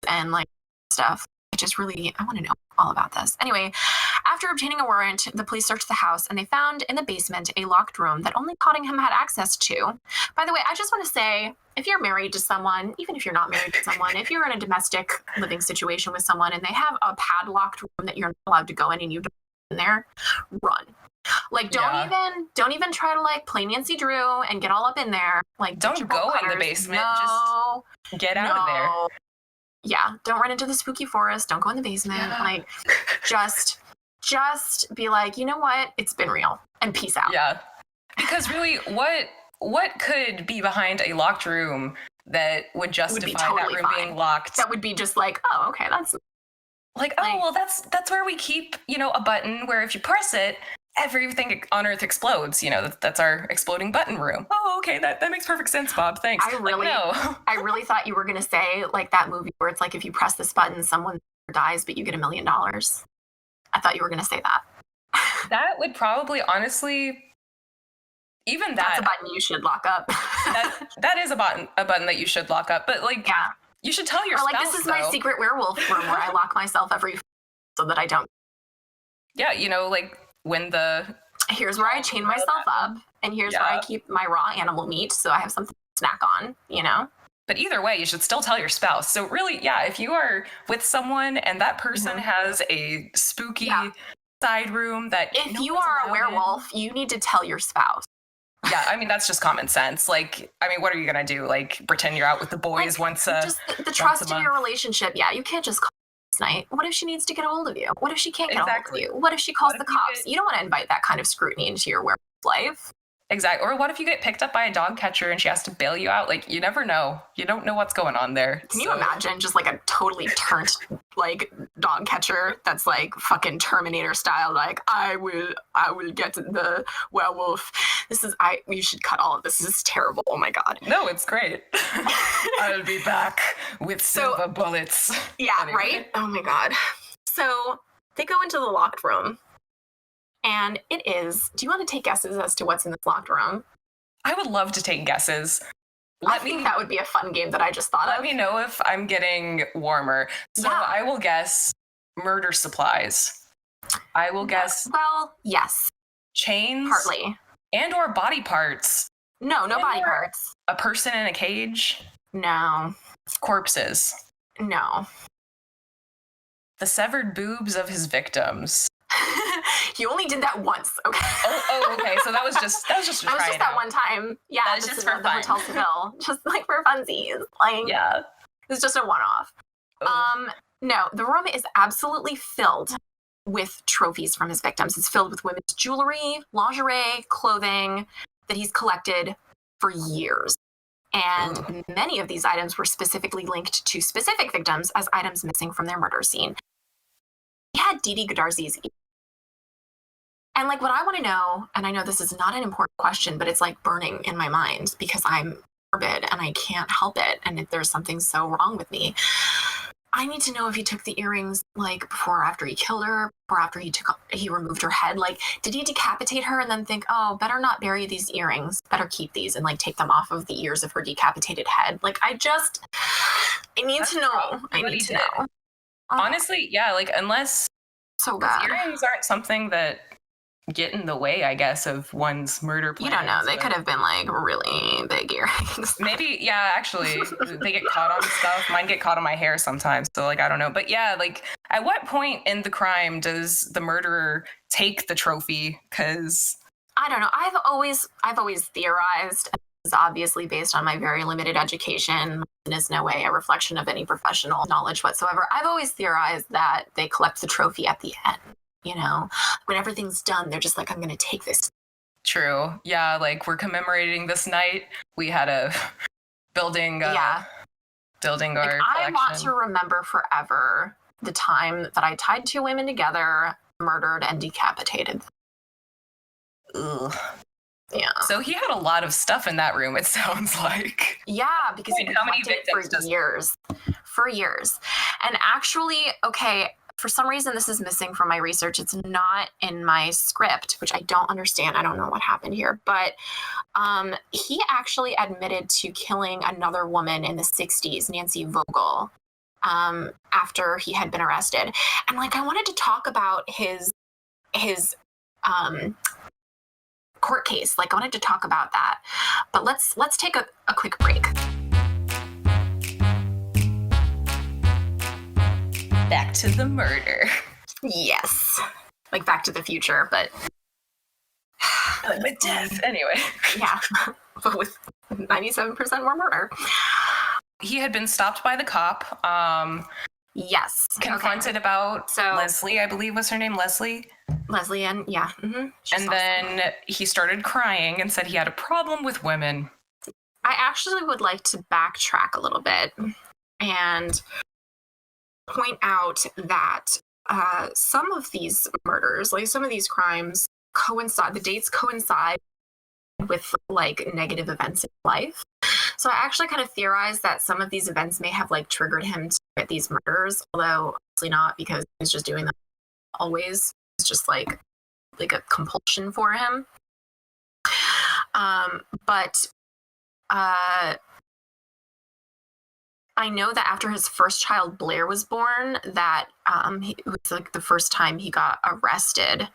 and stuff. I just really, I want to know all about this. Anyway, after obtaining a warrant, the police searched the house and they found in the basement a locked room that only Cottingham had access to. By the way, I just want to say, if you're married to someone, even if you're not married to someone, if you're in a domestic living situation with someone and they have a padlocked room that you're not allowed to go in and you don't go in there, run. Like, don't even try to like play Nancy Drew and get all up in there. Like, don't go in the basement. No, just get out of there. Yeah, don't run into the spooky forest. Don't go in the basement. Yeah. Like, just be like, you know what? It's been real, and peace out. Yeah, because really, what could be behind a locked room that would justify totally that room fine. being locked? That would be just like, oh, okay, that's like, oh, well, that's where we keep, a button where if you press it, everything on Earth explodes. That's our exploding button room. Oh, okay, that makes perfect sense, Bob. Thanks. I really thought you were gonna say like that movie where it's like if you press this button, someone dies, but you get $1 million. I thought you were gonna say that. That would probably, honestly, even that's a button you should lock up. that is a button that you should lock up. But like, yeah, you should tell your spouse. Like, this is my secret werewolf room where I lock myself so that I don't. Yeah, like when here's where I chain myself up, and here's where I keep my raw animal meat, so I have something to snack on. But either way, you should still tell your spouse. So really, yeah, if you are with someone and that person has a spooky side room that if you are a werewolf, you need to tell your spouse. Yeah, I mean, that's just common sense. Like, I mean, what are you going to do? Like, pretend you're out with the boys once a just the trust in your relationship. Yeah, you can't just call this night. What if she needs to get a hold of you? What if she can't get a hold of you? What if she calls the cops? You don't want to invite that kind of scrutiny into your werewolf life. Exactly. Or what if you get picked up by a dog catcher and she has to bail you out? Like, you never know. You don't know what's going on there. Can you imagine just like a totally turned like dog catcher that's like fucking Terminator style? Like, I will get the werewolf. You should cut all of this. This is terrible. Oh my God. No, it's great. I'll be back with silver bullets. Yeah, anyway. Right? Oh my God. So they go into the locked room. And it is, do you want to take guesses as to what's in this locked room? I would love to take guesses. I think that would be a fun game that I just thought of. Let me know if I'm getting warmer. So I will guess murder supplies. I will guess. Well, yes. Chains? Partly. And or body parts. No body parts. A person in a cage? No. Corpses? No. The severed boobs of his victims. You only did that once, okay? Oh, okay. So that was just to try it out. That was just that one time. Yeah, that was just for the Hotel Seville, just like for funsies. Like, yeah, it's just a one-off. Oh. No, the room is absolutely filled with trophies from his victims. It's filled with women's jewelry, lingerie, clothing that he's collected for years. And many of these items were specifically linked to specific victims as items missing from their murder scene. He had Dee Dee Godarzi's. And like what I want to know, and I know this is not an important question, but it's like burning in my mind because I'm morbid and I can't help it. And if there's something so wrong with me, I need to know if he took the earrings like before or after he killed her, or after he removed her head. Like, did he decapitate her and then think, oh, better not bury these earrings, better keep these and like take them off of the ears of her decapitated head? Like, I need to know. I need to know. Honestly, yeah, like unless so bad. Earrings aren't something that get in the way, I guess, of one's murder plans. You don't know. They could have been like really big earrings. Maybe, yeah, actually, they get caught on stuff. Mine get caught on my hair sometimes. So like, I don't know. But yeah, like at what point in the crime does the murderer take the trophy? Because I don't know. I've always theorized, and this is obviously based on my very limited education and is no way a reflection of any professional knowledge whatsoever. I've always theorized that they collect the trophy at the end. You know, when everything's done, they're just like, I'm going to take this. True. Yeah, like we're commemorating this night. We had a building our collection. I want to remember forever the time that I tied two women together, murdered, and decapitated. Ugh. Yeah. So he had a lot of stuff in that room, it sounds like. Yeah, because he collected it for years. And actually, okay, for some reason, this is missing from my research. It's not in my script, which I don't understand. I don't know what happened here. But he actually admitted to killing another woman in the 60s, Nancy Vogel, after he had been arrested. And, like, I wanted to talk about his his court case. Like, I wanted to talk about that, but let's take a quick break. Back to the murder. Yes, like Back to the Future, but with death. Anyway. Yeah, but with 97% more murder. He had been stopped by the cop. Yes. Confronted about So Leslie, I believe was her name, Leslie. Leslie, and yeah. And then he started crying and said he had a problem with women. I actually would like to backtrack a little bit and point out that some of these murders, like some of these crimes, the dates coincide with like negative events in life. So I actually kind of theorized that some of these events may have like triggered him to commit these murders, although obviously not, because he's just doing that always. It's just like a compulsion for him. But I know that after his first child Blair was born, that it was like the first time he got arrested.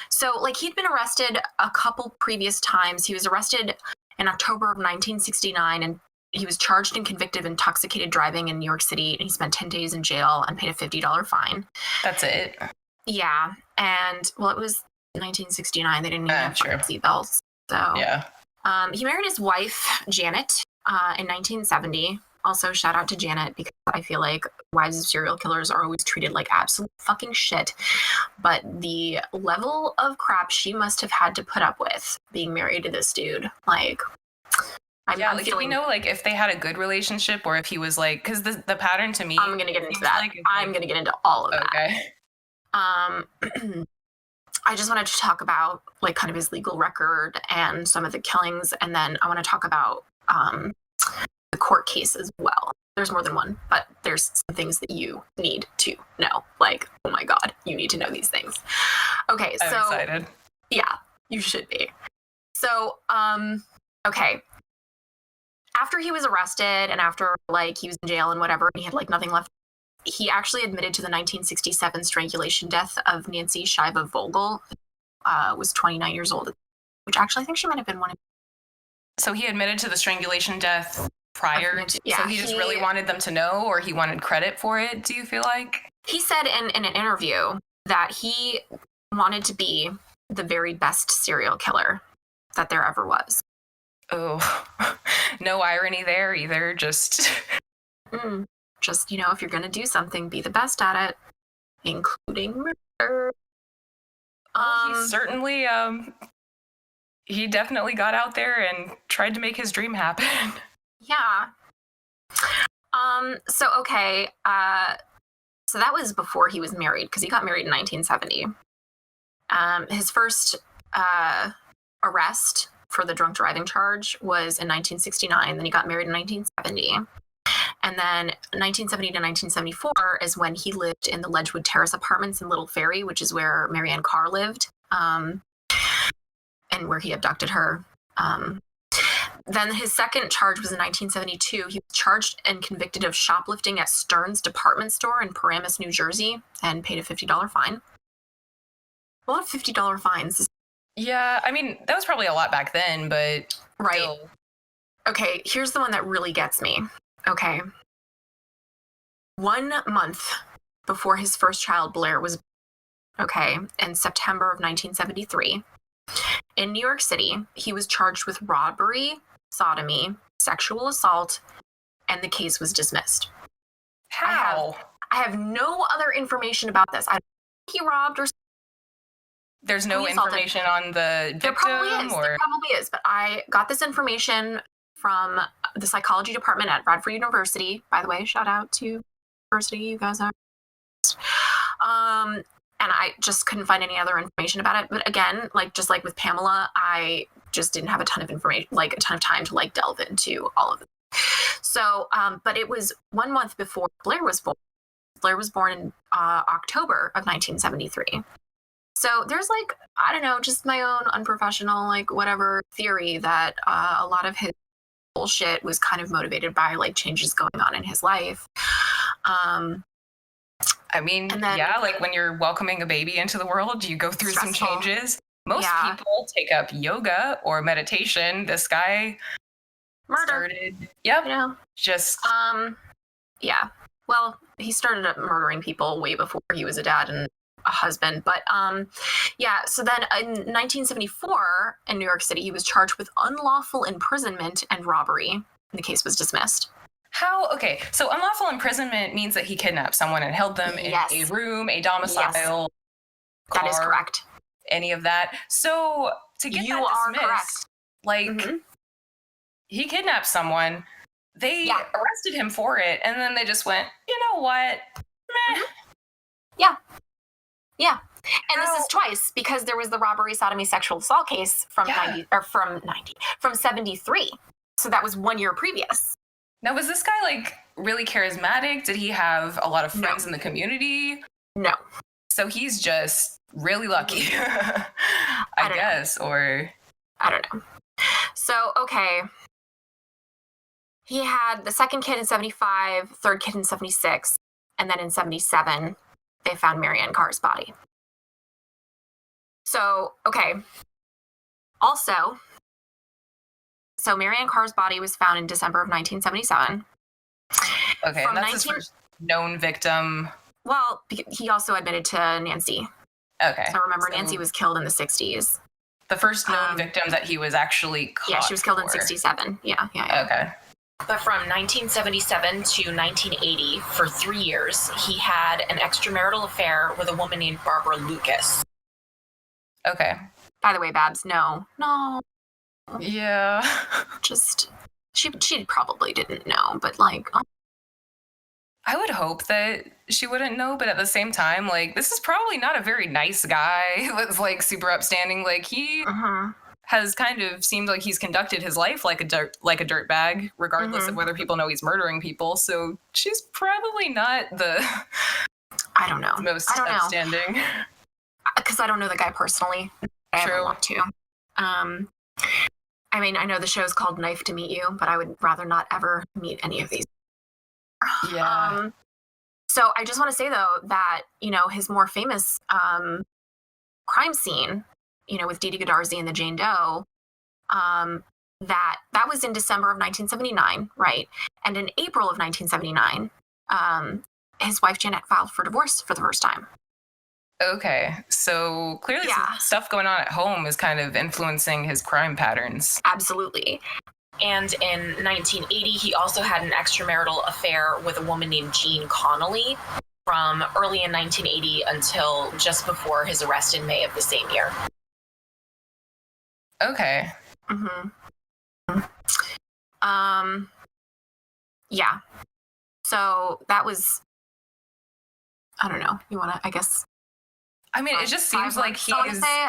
So like he'd been arrested a couple previous times. He was arrested in October of 1969, and he was charged and convicted of intoxicated driving in New York City, and he spent 10 days in jail and paid a $50 fine. That's it? Yeah. And well, it was 1969. They didn't even have seatbelts. So yeah. He married his wife, Janet, in 1970. Also, shout out to Janet, because I feel like wives of serial killers are always treated like absolute fucking shit. But the level of crap she must have had to put up with being married to this dude, like, I'm like, feeling. Do we know, like, if they had a good relationship, or if he was like, because the pattern to me. I'm gonna get into that. I'm gonna get into all of that. Okay. I just wanted to talk about like kind of his legal record and some of the killings, and then I want to talk about the court case as well. There's more than one, but there's some things that you need to know. Like, oh my God, you need to know these things. Okay, I'm excited. Yeah, you should be. So, okay. After he was arrested and after like he was in jail and whatever, and he had like nothing left, he actually admitted to the 1967 strangulation death of Nancy Shiva Vogel, who was 29 years old, which actually I think she might have been one of. So he admitted to the strangulation death prior to, yeah, so he just really wanted them to know, or he wanted credit for it, do you feel like? He said in an interview that he wanted to be the very best serial killer that there ever was. Oh, no irony there either, just... Just, if you're going to do something, be the best at it, including murder. He certainly, he definitely got out there and tried to make his dream happen. Yeah. So that was before he was married, because he got married in 1970. His first arrest for the drunk driving charge was in 1969. Then he got married in 1970. And then 1970 to 1974 is when he lived in the Ledgewood Terrace apartments in Little Ferry, which is where Marianne Carr lived, and where he abducted her. Then his second charge was in 1972. He was charged and convicted of shoplifting at Stern's department store in Paramus, New Jersey, and paid a $50 fine. A lot of $50 fines. Yeah, I mean, that was probably a lot back then, but right. Still. Okay, here's the one that really gets me. Okay. 1 month before his first child, Blair, was in September of 1973, in New York City, he was charged with robbery, sodomy, sexual assault, and the case was dismissed. How? I have no other information about this. I don't think he robbed or. There's no information on the victim? There probably is, but I got this information from the psychology department at Radford University. By the way, shout out to university. You guys are. And I just couldn't find any other information about it. But again, just like with Pamela, I just didn't have a ton of information, like a ton of time to delve into all of it. So, but it was 1 month before Blair was born. Blair was born in October of 1973. So there's I don't know, just my own unprofessional, whatever theory that a lot of his bullshit was kind of motivated by changes going on in his life. I mean, And then- yeah, like when you're welcoming a baby into the world, you go through some Stressful. changes. Most Yeah. people take up yoga or meditation. This guy Murder. started, yep, You know. just Yeah. Well, he started murdering people way before he was a dad and a husband. But yeah. So then in 1974 in New York City, he was charged with unlawful imprisonment and robbery. And the case was dismissed. how? Okay, so unlawful imprisonment means that he kidnapped someone and held them Yes. in a room, a domicile. That is car, correct. Any of that. So to get You that are dismissed, correct. like Mhm. he kidnapped someone. They Yeah. arrested him for it, and then they just went, you know what? Meh. Yeah. And this How- is twice because there was the robbery, sodomy, sexual assault case from Yeah. from 73. So that was 1 year previous. Now, was this guy like really charismatic? Did he have a lot of No. friends in the community? No. So he's just really lucky, I don't know. guess. Or I don't know. So, okay. He had the second kid in 75, third kid in 76, and then in 77, they found Marianne Carr's body. So, okay. Also, so Marianne Carr's body was found in December of 1977. okay, From and that's his 19 first known victim. Well, he also admitted to Nancy. Okay, So remember, so Nancy was killed in the 60s. the first known victim that he was actually caught. Yeah, she was killed in for. 67. Yeah. Okay. But from 1977 to 1980, for 3 years, he had an extramarital affair with a woman named Barbara Lucas. Okay. By the way, Babs, no, Yeah. just she probably didn't know, but like, I would hope that she wouldn't know, but at the same time, like, this is probably not a very nice guy that's like super upstanding. Like, he has kind of seemed like he's conducted his life like a dirt bag, regardless of whether people know he's murdering people. So she's probably not the I don't know. most I don't know. upstanding. Because I don't know the guy personally. I True. ever want to. I mean, I know the show's called Knife to Meet You, but I would rather not ever meet any of these. Yeah. So I just want to say though that, you know, his more famous crime scene, you know, with Dee Dee Godarzi and the Jane Doe, that was in December of 1979, right? And in April of 1979, his wife Janet filed for divorce for the first time. Okay. So clearly some Yeah. stuff going on at home is kind of influencing his crime patterns. Absolutely. And in 1980, he also had an extramarital affair with a woman named Jean Connolly from early in 1980 until just before his arrest in May of the same year. Okay. Yeah. So that was, I don't know. You want to, I guess. I mean, it just seems like I want to he's say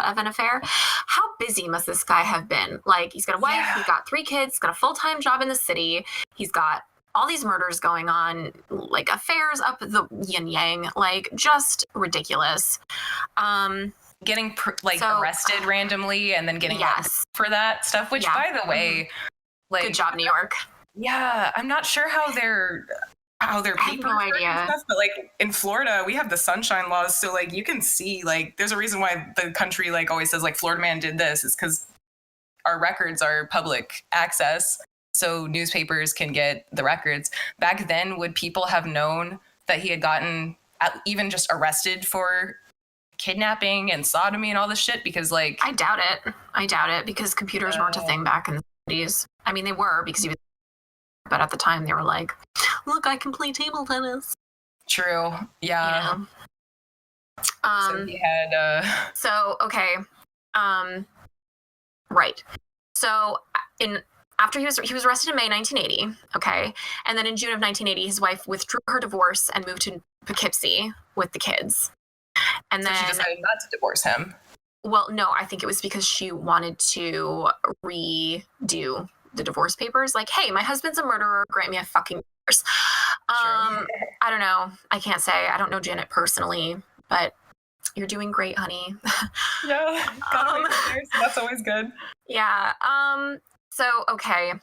of an affair. How busy must this guy have been? Like, he's got a wife, Yeah. he's got 3 kids, he's got a full-time job in the city, he's got all these murders going on, like affairs up the yin yang, like just ridiculous. getting So- arrested randomly and then getting let Yes. go for that stuff. Which, Yeah. by the way, like, Good job, New York. yeah, I'm not sure how their I have papers no work and idea. stuff, but like in Florida, we have the sunshine laws, so like you can see like there's a reason why the country like always says like Florida man did this. Is because our records are public access, so newspapers can get the records. Back then, would people have known that he had gotten even just arrested for kidnapping and sodomy and all this shit? Because like I doubt it because computers weren't a thing back in the 70s. I mean, they were because he was, but at the time they were like, look, I can play table tennis. true, yeah. You know? So he had So okay, right. So after he was arrested in May 1980, okay, and then in June of 1980, his wife withdrew her divorce and moved to Poughkeepsie with the kids. And so then she decided not to divorce him. well, no, I think it was because she wanted to redo the divorce papers. Like, hey, my husband's a murderer. Grant me a fucking divorce. I don't know. I can't say. I don't know Janet personally, but you're doing great, honey. Yeah, gotta make it there, so that's always good. Yeah. So, okay.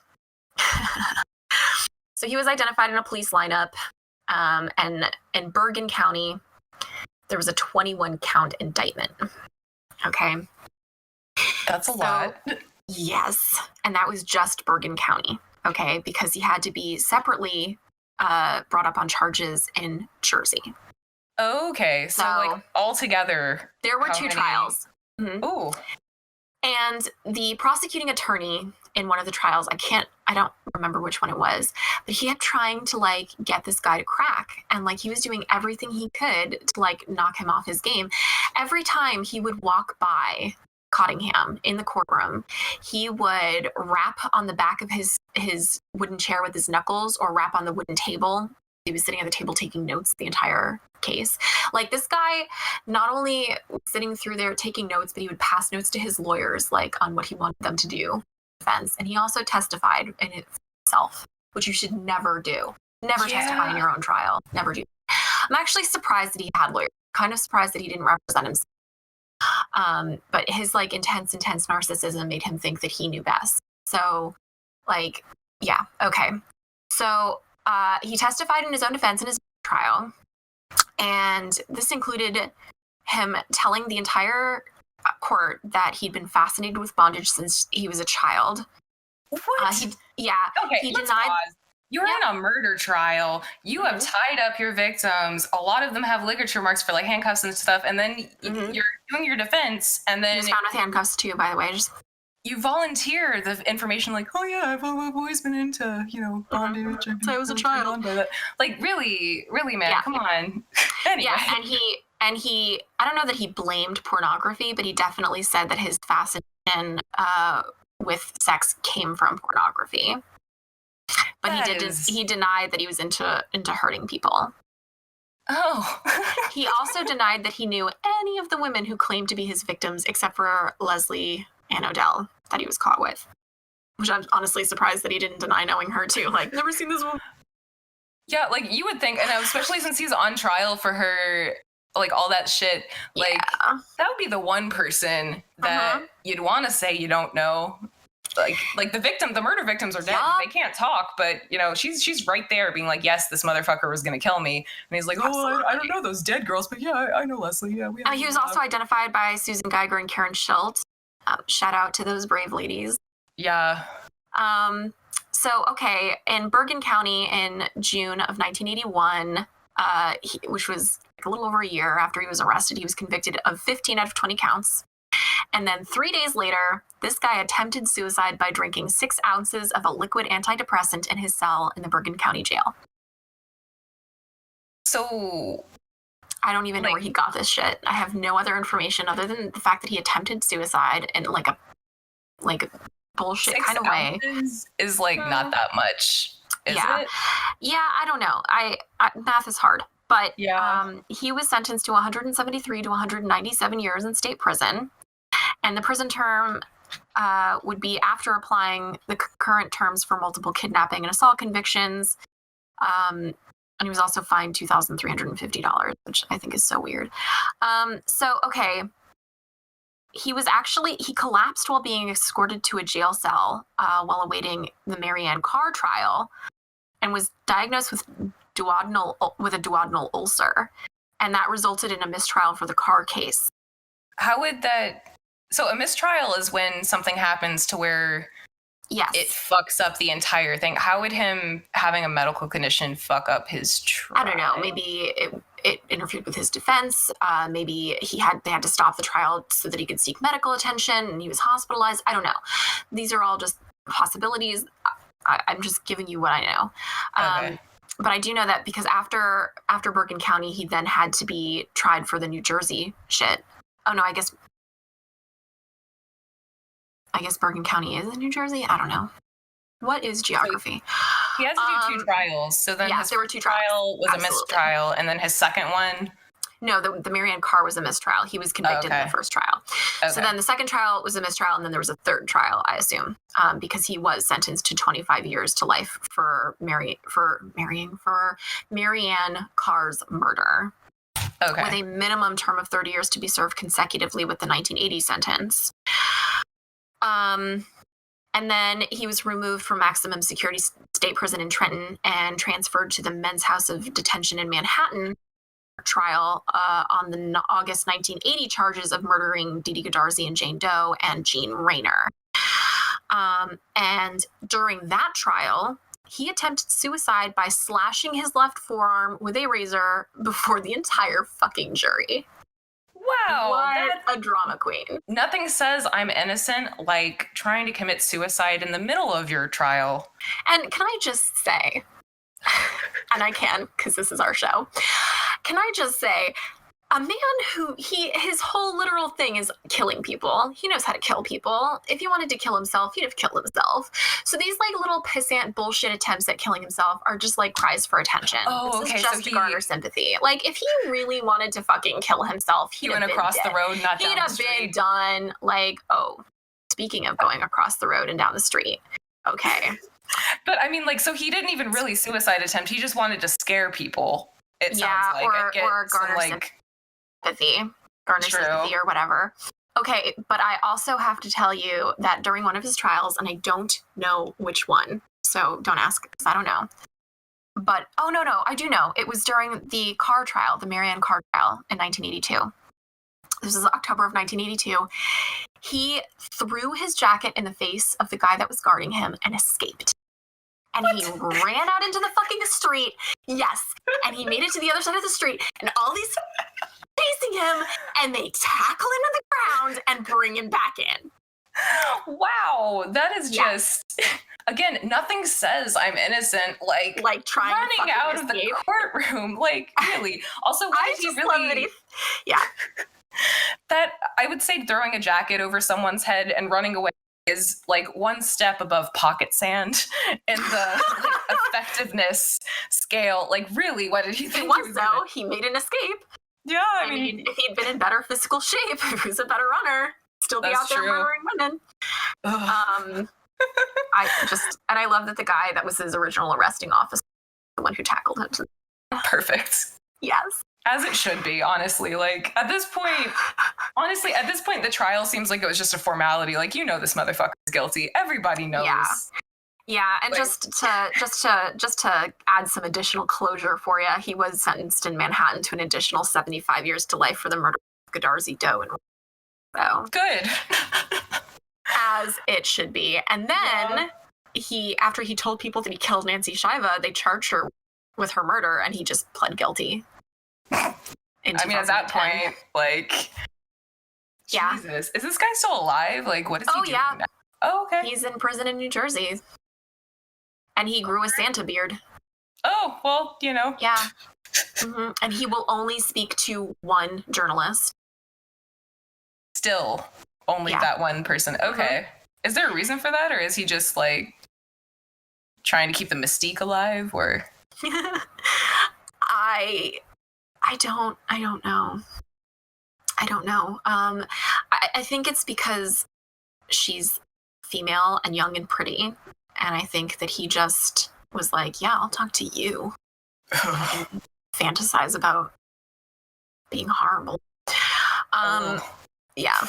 So he was identified in a police lineup And in Bergen County, there was a 21 count indictment. Okay. That's a lot. Yes. And that was just Bergen County. Okay. Because he had to be separately brought up on charges in Jersey. Okay. So like altogether. There were two trials. Mm-hmm. Ooh. And the prosecuting attorney in one of the trials, I don't remember which one it was, but he kept trying to like get this guy to crack. And like he was doing everything he could to like knock him off his game. Every time he would walk by Cottingham in the courtroom, he would rap on the back of his wooden chair with his knuckles or rap on the wooden table. He was sitting at the table taking notes the entire case. Like this guy not only was sitting through there taking notes, but he would pass notes to his lawyers like on what he wanted them to do. Defense. And he also testified in it himself, which you should never do. Never testify in your own trial. Never do. I'm actually surprised that he had lawyers. Kind of surprised that he didn't represent himself. But his like intense narcissism made him think that he knew best. So like, yeah, okay. So he testified in his own defense in his trial. And this included him telling the entire court that he'd been fascinated with bondage since he was a child. What? Okay, he denied. Pause. You're in a murder trial. You have tied up your victims. A lot of them have ligature marks for like handcuffs and stuff. And then you're doing your defense. And then he was found with handcuffs too, by the way. You volunteer the information like, oh yeah, I've always been into, bondage. Since I was a child. Like really, man, come on. Anyway. Yeah, and he, I don't know that he blamed pornography, but he definitely said that his fascination with sex came from pornography. But he denied that he was into hurting people. Oh. He also denied that he knew any of the women who claimed to be his victims, except for Leslie Ann Odell that he was caught with. Which I'm honestly surprised that he didn't deny knowing her too. Like, never seen this woman. Yeah, like you would think, and especially since he's on trial for her, like all that shit, like that would be the one person that you'd want to say you don't know. Like the murder victims are dead. Yeah. They can't talk, but she's right there being like, yes, this motherfucker was gonna kill me. And he's like, oh, I don't know those dead girls, but yeah, I know Leslie. Yeah, he was also identified by Susan Geiger and Karen Schilt. Shout out to those brave ladies. Yeah. So, okay, in Bergen County in June of 1981, which was like a little over a year after he was arrested, he was convicted of 15 out of 20 counts. And then 3 days later, this guy attempted suicide by drinking 6 ounces of a liquid antidepressant in his cell in the Bergen County jail. So I don't even know where he got this shit. I have no other information other than the fact that he attempted suicide in like a bullshit kind of way. Is like not that much, is it? Yeah, I don't know. I math is hard. But he was sentenced to 173 to 197 years in state prison. And the prison term would be after applying the current terms for multiple kidnapping and assault convictions. And he was also fined $2,350, which I think is so weird. He collapsed while being escorted to a jail cell while awaiting the Marianne Carr trial and was diagnosed with a duodenal ulcer. And that resulted in a mistrial for the Carr case. How would that... So a mistrial is when something happens to where it fucks up the entire thing. How would him having a medical condition fuck up his trial? I don't know. Maybe it interfered with his defense. Maybe they had to stop the trial so that he could seek medical attention and he was hospitalized. I don't know. These are all just possibilities. I'm just giving you what I know. Okay. But I do know that because after Bergen County, he then had to be tried for the New Jersey shit. Oh no, I guess Bergen County is in New Jersey. I don't know. What is geography? So he had to do 2 trials. So then there were 2 trial was a mistrial, and then his second one. No, the Marianne Carr was a mistrial. He was convicted in the first trial. Okay. So then the second trial was a mistrial, and then there was a third trial, I assume, because he was sentenced to 25 years to life for Marianne Carr's murder. Okay. With a minimum term of 30 years to be served consecutively with the 1980 sentence. And then he was removed from maximum security state prison in Trenton and transferred to the men's house of detention in Manhattan trial on the August 1980 charges of murdering Dee Dee Goodarzi and Jane Doe and Jean Rayner. And during that trial, he attempted suicide by slashing his left forearm with a razor before the entire fucking jury. Wow. What a drama queen. Nothing says I'm innocent like trying to commit suicide in the middle of your trial. And can I just say, and I can because this is our show, can I just say, a man who his whole literal thing is killing people. He knows how to kill people. If he wanted to kill himself, he'd have killed himself. So these like little pissant bullshit attempts at killing himself are just like cries for attention. Oh, this okay, is just to garner sympathy. Like if he really wanted to fucking kill himself, he went across the road, not down the street. He'd have been done. Like, oh, speaking of going across the road and down the street. Okay. But I mean, like, so he didn't even really suicide attempt. He just wanted to scare people. It sounds like, or garner sympathy, or whatever. Okay, but I also have to tell you that during one of his trials, and I don't know which one, so don't ask because I don't know. But no, I do know. It was during the Carr trial, the Marianne Carr trial in 1982. This is October of 1982. He threw his jacket in the face of the guy that was guarding him and escaped. And he ran out into the fucking street. Yes. And he made it to the other side of the street. And all these chasing him. And they tackle him to the ground and bring him back in. Wow. That is just, again, nothing says I'm innocent. Like trying running out of the courtroom. Like, really. Also, what I did just he really... love that yeah. That, I would say throwing a jacket over someone's head and running away is like one step above pocket sand in the like, effectiveness scale. Like, really, what did he think? It was, though. He made an escape. Yeah, I mean, if he'd been in better physical shape, if he was a better runner, still be out there murdering women. I love that the guy that was his original arresting officer, the one who tackled him. Perfect. Yes. As it should be, honestly. Like, at this point, the trial seems like it was just a formality. Like, you know, this motherfucker is guilty. Everybody knows. Yeah, and like, just to add some additional closure for you, he was sentenced in Manhattan to an additional 75 years to life for the murder of Goodarzi, Doe, and so good. As it should be. And then after he told people that he killed Nancy Shiva, they charged her with her murder, and he just pled guilty. I mean, at that point, like, Jesus, is this guy still alive? Like, what is he doing now? Oh, okay. He's in prison in New Jersey. And he grew a Santa beard. Oh, well, you know. Yeah. Mm-hmm. And he will only speak to one journalist. Still, only that one person. Okay. Mm-hmm. Is there a reason for that? Or is he just, like, trying to keep the mystique alive? Or... I don't know. I think it's because she's female and young and pretty. And I think that he just was like, yeah, I'll talk to you. And fantasize about being horrible. Yeah.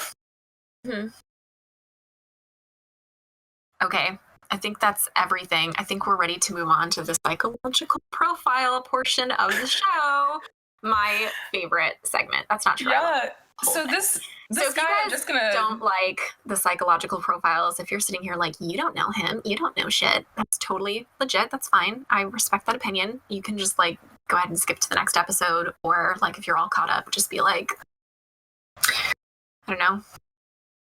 Okay. I think that's everything. I think we're ready to move on to the psychological profile portion of the show. My favorite segment. That's not true. Yeah. So this guy, I'm just gonna don't like the psychological profiles. If you're sitting here like you don't know him, you don't know shit. That's totally legit. That's fine. I respect that opinion. You can just like go ahead and skip to the next episode, or like if you're all caught up, just be like, I don't know.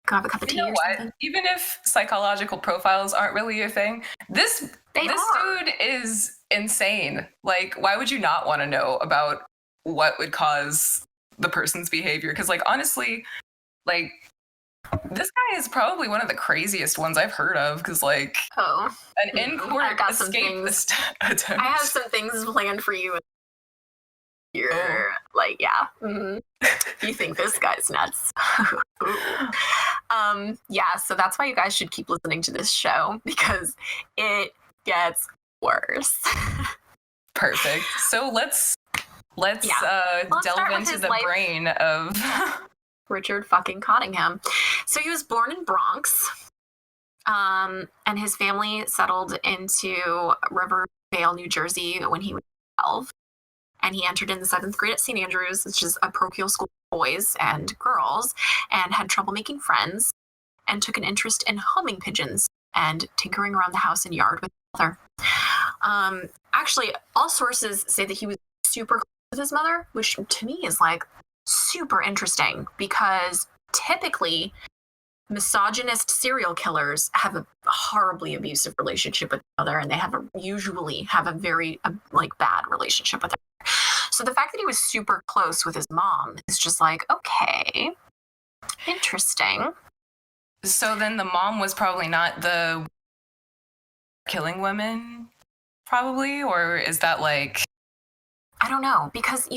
Go have a cup of tea or something. Even if psychological profiles aren't really your thing, this dude is insane. Like, why would you not want to know about what would cause the person's behavior? Because, like, honestly, like, this guy is probably one of the craziest ones I've heard of. Because, like, an in-court escape attempt. I have some things planned for you. You're like, yeah. Mm-hmm. You think this guy's nuts. Yeah, so that's why you guys should keep listening to this show, because it gets worse. Perfect. So let's delve into the brain of Richard fucking Cottingham. So he was born in Bronx. And his family settled into Riverdale, New Jersey when he was 12. And he entered in the 7th grade at St. Andrews, which is a parochial school for boys and girls, and had trouble making friends, and took an interest in homing pigeons and tinkering around the house and yard with his mother. Actually, all sources say that he was super close with his mother, which to me is like super interesting, because typically misogynist serial killers have a horribly abusive relationship with each other, and they usually have a very like bad relationship with her. So the fact that he was super close with his mom is just like, okay, interesting. So then the mom was probably not the killing women, probably? Or is that like... I don't know, because,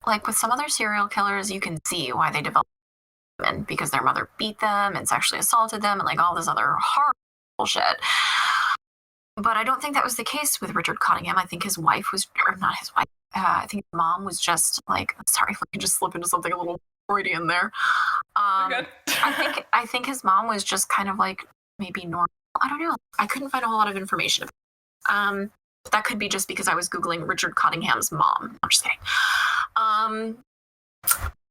like with some other serial killers, you can see why they develop women, because their mother beat them and sexually assaulted them and like all this other horrible bullshit. But I don't think that was the case with Richard Cottingham. I think his wife was, or not his wife, I think his mom was just like, sorry if I can just slip into something a little Freudian there. Good. I think his mom was just kind of like maybe normal. I don't know. I couldn't find a whole lot of information. But that could be just because I was Googling Richard Cottingham's mom. I'm just kidding.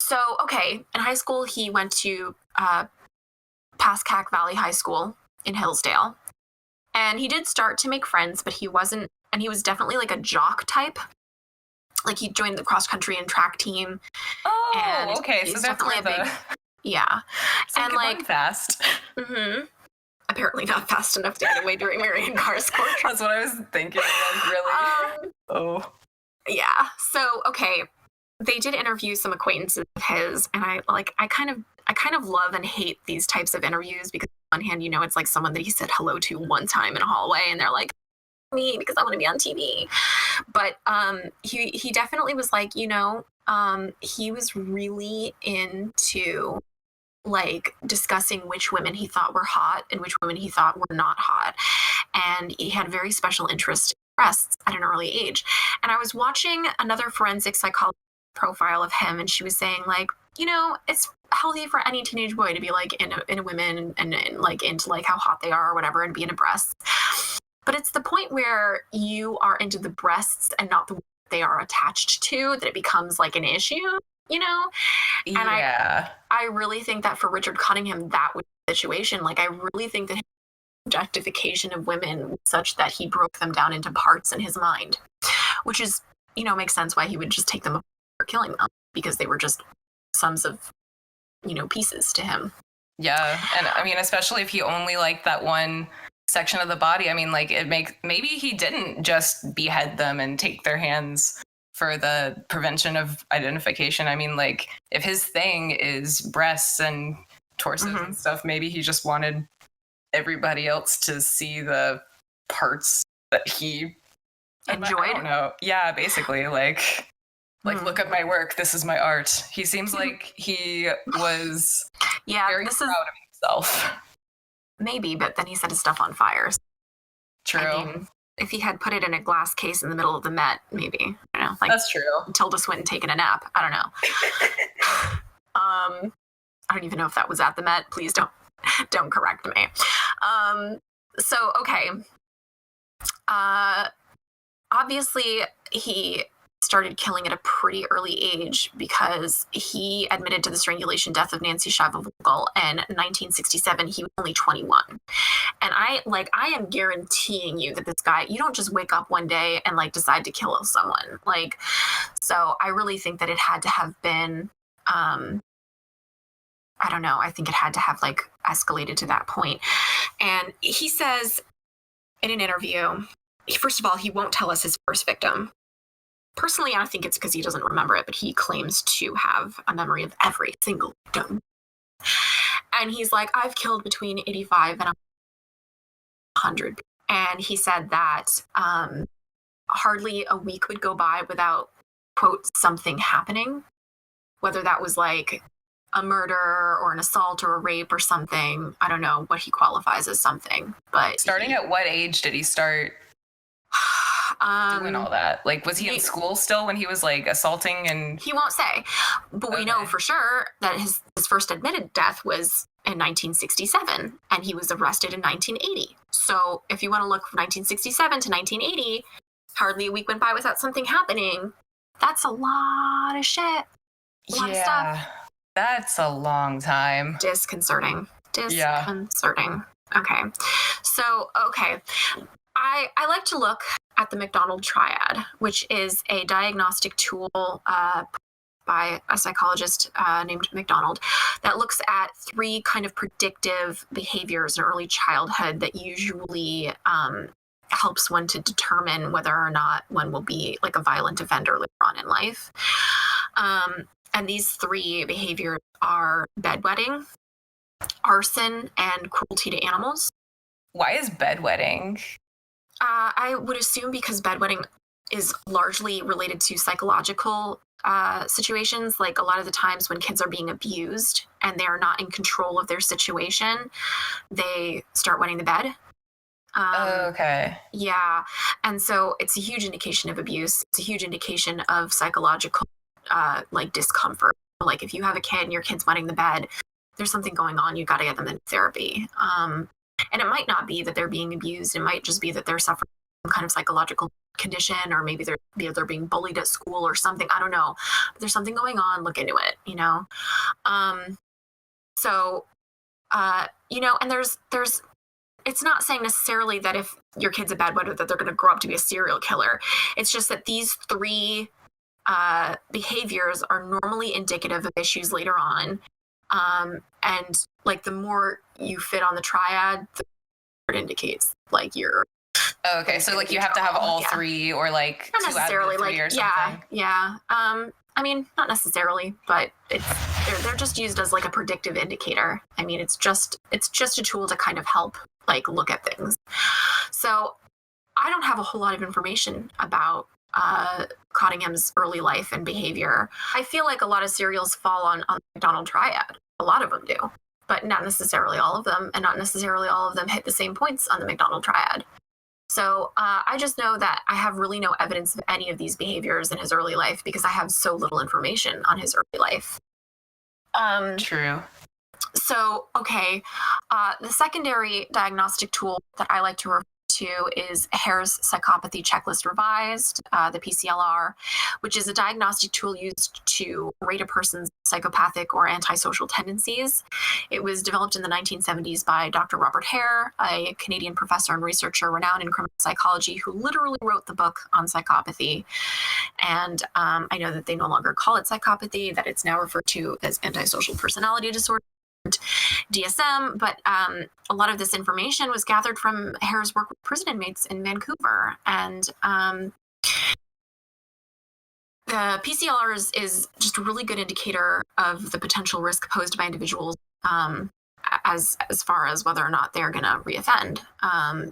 So, okay, in high school, he went to Pascack Valley High School in Hillsdale. And he did start to make friends, but he wasn't, and he was definitely like a jock type. Like he joined the cross country and track team. Oh, okay. So that's where the... Yeah. So and like fast. Apparently not fast enough to get away during Marion Carr's court trial. That's what I was thinking. Like, really? Yeah. So, okay. They did interview some acquaintances of his, and I kind of love and hate these types of interviews, because on one hand, it's like someone that he said hello to one time in a hallway, and they're like, me, because I want to be on TV. But he definitely was like, he was really into like discussing which women he thought were hot and which women he thought were not hot. And he had very special interest in breasts at an early age. And I was watching another forensic psychologist profile of him, and she was saying like, it's healthy for any teenage boy to be like in a women and like into like how hot they are or whatever, and be into breasts. But it's the point where you are into the breasts and not the way they are attached to that it becomes like an issue, And yeah. I really think that for Richard Cottingham, that was the situation. Like, I really think that his objectification of women was such that he broke them down into parts in his mind, which is, makes sense why he would just take them for killing them, because they were just sums of, pieces to him. Yeah. And I mean, especially if he only liked that one section of the body. I mean, like maybe he didn't just behead them and take their hands for the prevention of identification. I mean, like if his thing is breasts and torsos and stuff, maybe he just wanted everybody else to see the parts that he enjoyed. I don't know. Yeah, basically like look at my work. This is my art. He seems like he was very proud of himself. Maybe, but then he set his stuff on fire. True. I mean, if he had put it in a glass case in the middle of the Met, maybe. Like that's true. Tilda Swinton taking a nap. I don't know. I don't even know if that was at the Met. Please don't correct me. So okay. Obviously, he started killing at a pretty early age, because he admitted to the strangulation death of Nancy Shackelford in 1967. He was only 21. And I am guaranteeing you that this guy, you don't just wake up one day and like decide to kill someone. Like, so I really think that it had to have been, I don't know. I think it had to have like escalated to that point. And he says in an interview, first of all, he won't tell us his first victim. Personally, I think it's because he doesn't remember it, but he claims to have a memory of every single victim. And he's like, I've killed between 85 and 100. And he said that hardly a week would go by without, quote, something happening, whether that was like a murder or an assault or a rape or something. I don't know what he qualifies as something. But starting at what age did he start doing all that? Like, was he in school still when he was like assaulting? And he won't say, but we know for sure that his first admitted death was in 1967, and he was arrested in 1980. So if you want to look from 1967 to 1980, hardly a week went by without something happening. That's a lot of shit. A lot of stuff. That's a long time. Disconcerting. Okay. So, I like to look at the McDonald Triad, which is a diagnostic tool by a psychologist named McDonald that looks at 3 kind of predictive behaviors in early childhood that usually helps one to determine whether or not one will be like a violent offender later on in life. And these 3 behaviors are bedwetting, arson, and cruelty to animals. Why is bedwetting? I would assume because bedwetting is largely related to psychological situations. Like a lot of the times when kids are being abused and they're not in control of their situation, they start wetting the bed. Okay. Yeah. And so it's a huge indication of abuse. It's a huge indication of psychological like discomfort. Like if you have a kid and your kid's wetting the bed, there's something going on. You got to get them in therapy. And it might not be that they're being abused. It might just be that they're suffering some kind of psychological condition, or maybe they're being bullied at school or something. I don't know. But there's something going on. Look into it, you know? You know, and there's it's not saying necessarily that if your kid's a bedwetter that they're going to grow up to be a serial killer. It's just that these 3 behaviors are normally indicative of issues later on. And like the more you fit on the triad, the more it indicates like you're okay. So like you have to have all 3 or like not 2 necessarily out of the 3 like or something. Yeah. I mean, not necessarily, but they're just used as like a predictive indicator. I mean, it's just a tool to kind of help like look at things. So I don't have a whole lot of information about Cottingham's early life and behavior. I feel like a lot of serials fall on the McDonald Triad. A lot of them do, but not necessarily all of them, and not necessarily all of them hit the same points on the McDonald Triad. So I just know that I have really no evidence of any of these behaviors in his early life because I have so little information on his early life. True. So, okay, the secondary diagnostic tool that I like to refer to is Hare's Psychopathy Checklist Revised, the PCLR, which is a diagnostic tool used to rate a person's psychopathic or antisocial tendencies. It was developed in the 1970s by Dr. Robert Hare, a Canadian professor and researcher renowned in criminal psychology who literally wrote the book on psychopathy. And I know that they no longer call it psychopathy, that it's now referred to as antisocial personality disorder, DSM, but a lot of this information was gathered from Hare's work with prison inmates in Vancouver. And the PCLR is just a really good indicator of the potential risk posed by individuals as far as whether or not they're going to reoffend,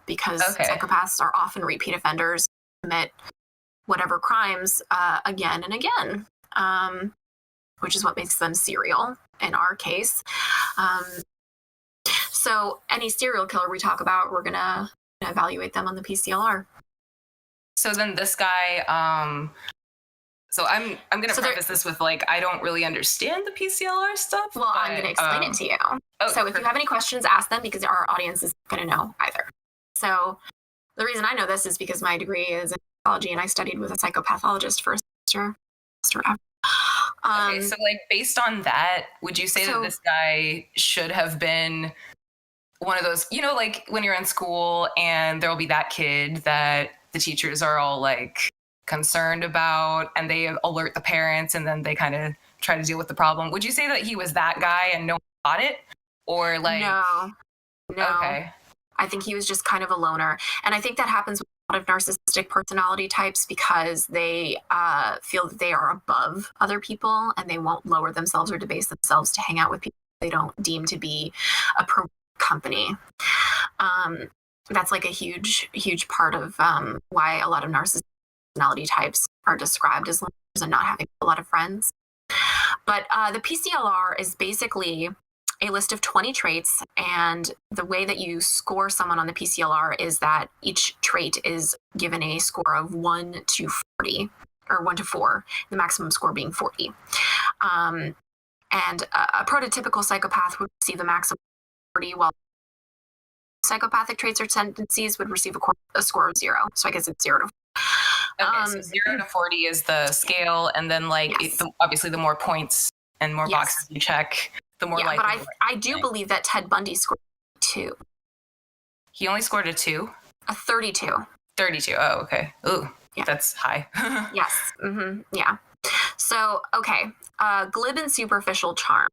because psychopaths are often repeat offenders, commit whatever crimes again and again, which is what makes them serial in our case. So any serial killer we talk about, we're going to evaluate them on the PCLR. So then this guy, so I'm going to preface this with like, I don't really understand the PCLR stuff. Well, I'm going to explain it to you. So if you have any questions, ask them because our audience is going to know either. So the reason I know this is because my degree is in psychology and I studied with a psychopathologist for a semester. Okay, so like based on that, would you say that this guy should have been one of those, you know, like when you're in school and there'll be that kid that the teachers are all like concerned about and they alert the parents and then they kind of try to deal with the problem. Would you say that he was that guy and no one got it? Or like No. Okay. I think he was just kind of a loner. And I think that happens with a lot of narcissistic personality types because they feel that they are above other people and they won't lower themselves or debase themselves to hang out with people they don't deem to be appropriate company. That's like a huge part of why a lot of narcissistic personality types are described as loners and not having a lot of friends. But the PCLR is basically a list of 20 traits, and the way that you score someone on the PCLR is that each trait is given a score of 1 to 40, or 1 to 4, the maximum score being 40. And a prototypical psychopath would receive a maximum of 40, while psychopathic traits or tendencies would receive a score of 0. So I guess it's 0 to 40. Okay, so 0 to 40 is the scale, and then like Yes. obviously the more points and more boxes you check, the more likely. But I do believe that Ted Bundy scored 2. He only scored a 2? A 32. 32. Oh, okay. Ooh, Yeah. that's high. Yes. Mm-hmm. Yeah. So, okay. Glib and superficial charm.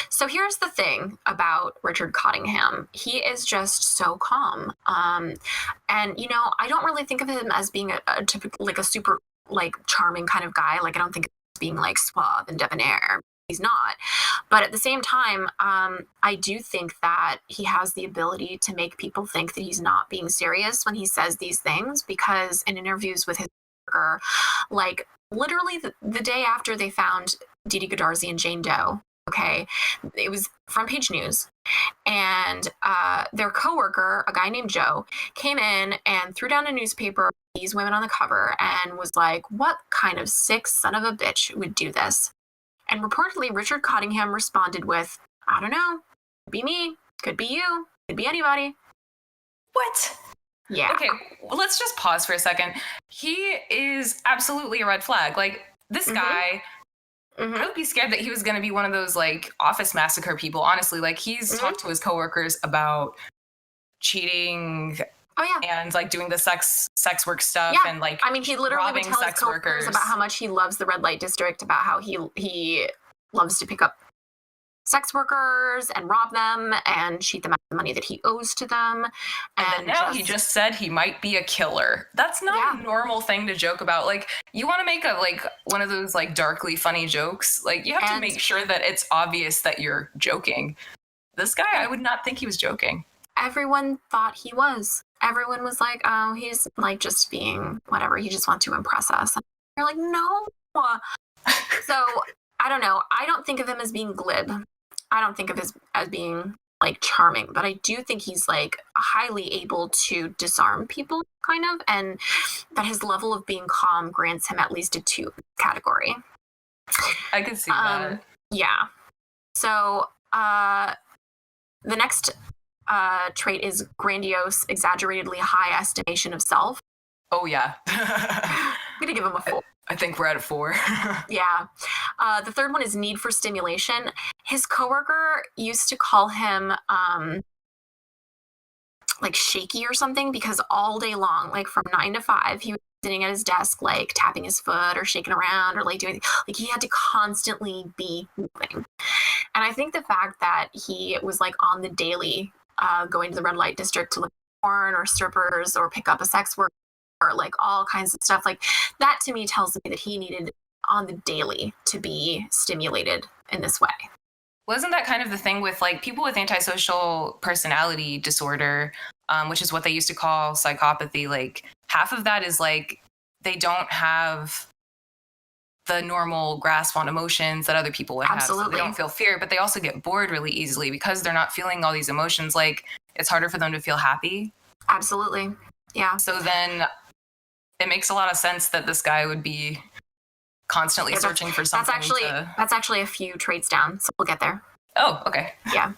So here's the thing about Richard Cottingham. He is just so calm. And, you know, I don't really think of him as being a typical, like a super, like, charming kind of guy. Like, I don't think of him as being, like, suave and debonair. He's not. But at the same time, I do think that he has the ability to make people think that he's not being serious when he says these things, because in interviews with his worker, like, literally the day after they found Didi Godarzi and Jane Doe, okay, it was front page news, and their coworker, a guy named Joe, came in and threw down a newspaper, these women on the cover, and was like, what kind of sick son of a bitch would do this? And reportedly, Richard Cottingham responded with, I don't know, could be me, could be you, could be anybody. What? Yeah. Okay, well, let's just pause for a second. He is absolutely a red flag. Like, this guy, I would be scared that he was going to be one of those, like, office massacre people, honestly. Like, he's talked to his coworkers about cheating and, like, doing the sex work stuff and, like, I mean, he literally would robbing tell his sex coworkers workers about how much he loves the red light district, about how he loves to pick up sex workers and rob them and cheat them out of the money that he owes to them. And now he just said he might be a killer. That's not a normal thing to joke about. Like, you want to make a, like, one of those, like, darkly funny jokes, like, you have to make sure that it's obvious that you're joking. This guy, I would not think he was joking. Everyone thought he was. Everyone was like, oh, he's, like, just being whatever. He just wants to impress us. And you're like, no. So, I don't know. I don't think of him as being glib. I don't think of him as being, like, charming, but I do think he's, like, highly able to disarm people, kind of, and that his level of being calm grants him at least a 2 category. I can see that. Yeah. So, the next trait is grandiose, exaggeratedly high estimation of self. Oh, yeah. I'm going to give him a 4. I think we're at a 4. Yeah. The third one is need for stimulation. His coworker used to call him like shaky or something, because all day long, like from 9 to 5, he was sitting at his desk, like tapping his foot or shaking around or like doing, like, he had to constantly be moving. And I think the fact that he was like on the daily going to the red light district to look at porn or strippers or pick up a sex worker or like all kinds of stuff, like that to me tells me that he needed on the daily to be stimulated in this way. Wasn't that kind of the thing with, like, people with antisocial personality disorder, which is what they used to call psychopathy? Like, half of that is, like, they don't have the normal grasp on emotions that other people would have. So they don't feel fear, but they also get bored really easily because they're not feeling all these emotions. Like, it's harder for them to feel happy. Absolutely. Yeah. So then it makes a lot of sense that this guy would be constantly searching for something. That's actually a few traits down, so we'll get there. Oh, okay. Yeah.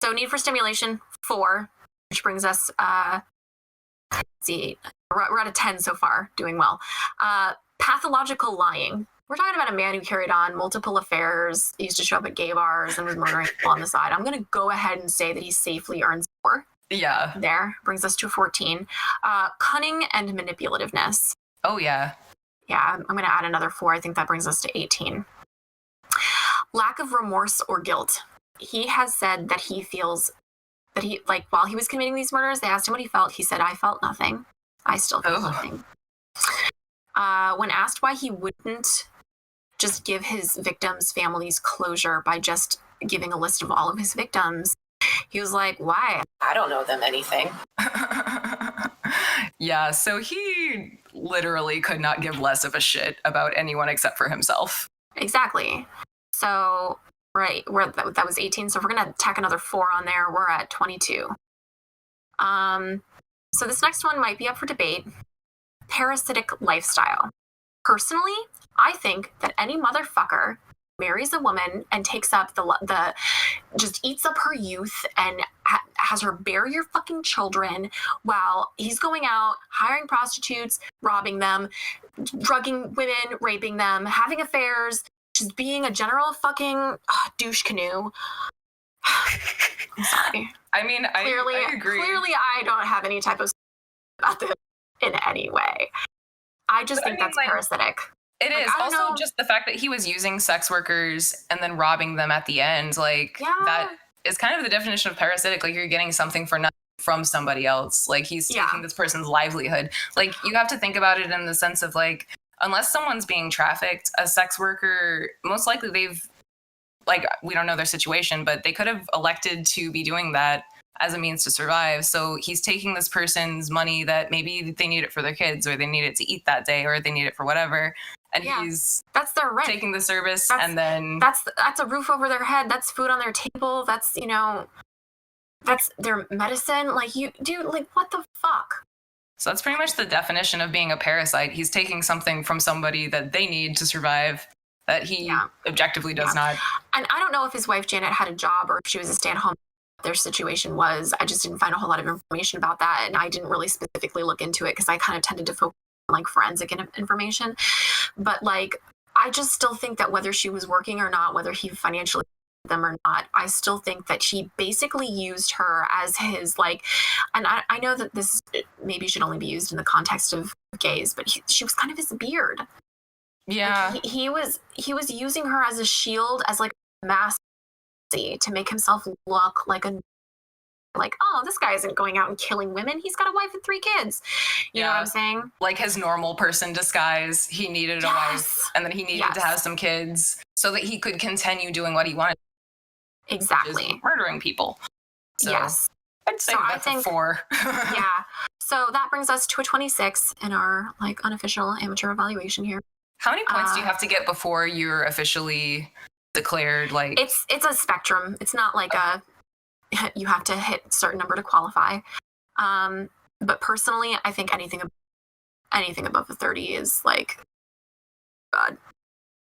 So need for stimulation, 4, which brings us, let's see, we're at a 10 so far, doing well. Pathological lying. We're talking about a man who carried on multiple affairs, he used to show up at gay bars and was murdering people on the side. I'm going to go ahead and say that he safely earns 4. Yeah. There, brings us to 14. Cunning and manipulativeness. Oh, yeah. Yeah, I'm going to add another 4. I think that brings us to 18. Lack of remorse or guilt. He has said that he feels that he, like, while he was committing these murders, they asked him what he felt. He said, I felt nothing. I still feel nothing. When asked why he wouldn't just give his victims' families closure by just giving a list of all of his victims, he was like, why? I don't know them anything. Yeah, so he literally could not give less of a shit about anyone except for himself. Exactly. So, right, that was 18. So if we're going to tack another 4 on there, we're at 22. So this next one might be up for debate. Parasitic lifestyle. Personally, I think that any motherfucker marries a woman and takes up the just eats up her youth and has her bear your fucking children while he's going out hiring prostitutes, robbing them, drugging women, raping them, having affairs, just being a general fucking douche canoe. I'm sorry. I mean, I agree. Clearly, I don't have any type of about this in any way. I just think that's parasitic. It is. Also, just the fact that he was using sex workers and then robbing them at the end, like, that is kind of the definition of parasitic. Like, you're getting something for nothing from somebody else. Like, he's taking this person's livelihood. Like, you have to think about it in the sense of, like, unless someone's being trafficked, a sex worker, most likely they've, like, we don't know their situation, but they could have elected to be doing that as a means to survive. So he's taking this person's money that maybe they need it for their kids, or they need it to eat that day, or they need it for whatever. And that's their rent. Taking the service, and then that's a roof over their head. That's food on their table. That's, you know, that's their medicine. Like, you, dude, like, what the fuck? So that's pretty much the definition of being a parasite. He's taking something from somebody that they need to survive that he objectively does not. And I don't know if his wife Janet had a job or if she was a stay-at-home. Their situation was. I just didn't find a whole lot of information about that, and I didn't really specifically look into it because I kind of tended to focus on, like, forensic information. But, like, I just still think that whether she was working or not, whether he financially them or not, I still think that he basically used her as his, like, and I know that this maybe should only be used in the context of gays, but she was kind of his beard. Yeah, like, he was using her as a shield, as, like, a mask to make himself look like oh, this guy isn't going out and killing women. He's got a wife and 3 kids. You know what I'm saying? Like his normal person disguise. He needed a wife, and then he needed to have some kids so that he could continue doing what he wanted. Exactly. Murdering people. So yes. I'd say that's a 4. Yeah. So that brings us to a 26 in our, like, unofficial amateur evaluation here. How many points do you have to get before you're officially declared, like? It's a spectrum. It's not like you have to hit a certain number to qualify. But personally, I think anything above a 30 is, like, God.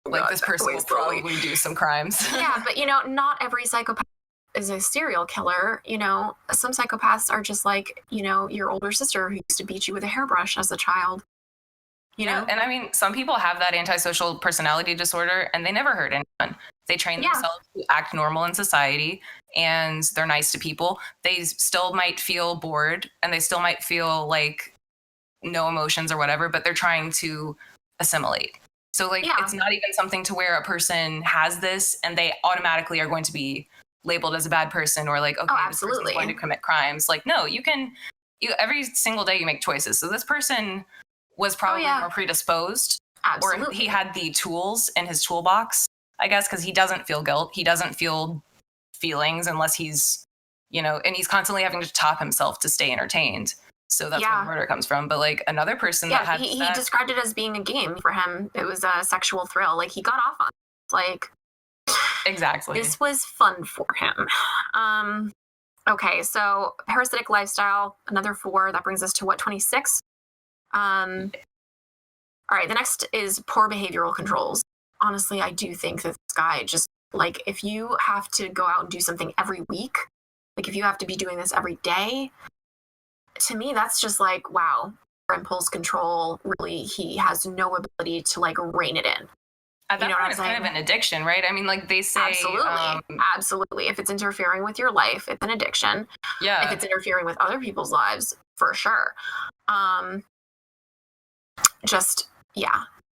Like, this person will probably do some crimes. Yeah, but, you know, not every psychopath is a serial killer. You know, some psychopaths are just like, you know, your older sister who used to beat you with a hairbrush as a child. You know? And I mean, some people have that antisocial personality disorder and they never hurt anyone. They train themselves to act normal in society, and they're nice to people. They still might feel bored, and they still might feel like no emotions or whatever, but they're trying to assimilate. So, like, it's not even something to where a person has this and they automatically are going to be labeled as a bad person, or like, okay, this person's going to commit crimes. Like, no, you every single day you make choices. So this person was probably more predisposed, or he had the tools in his toolbox, I guess, because he doesn't feel guilt. He doesn't feel feelings unless he's, you know, and he's constantly having to top himself to stay entertained. So that's where the murder comes from. But, like, another person that had he described it as being a game for him. It was a sexual thrill. Like, he got off on it. Like, exactly. This was fun for him. Okay, so parasitic lifestyle, another 4. That brings us to what, 26? All right, the next is poor behavioral controls. Honestly, I do think that this guy just, like, if you have to go out and do something every week, like, if you have to be doing this every day, to me, that's just like, wow, impulse control, really, he has no ability to, like, rein it in. At that point, it's kind of an addiction, right? I mean, like, they say... Absolutely. If it's interfering with your life, it's an addiction. Yeah. If it's interfering with other people's lives, for sure.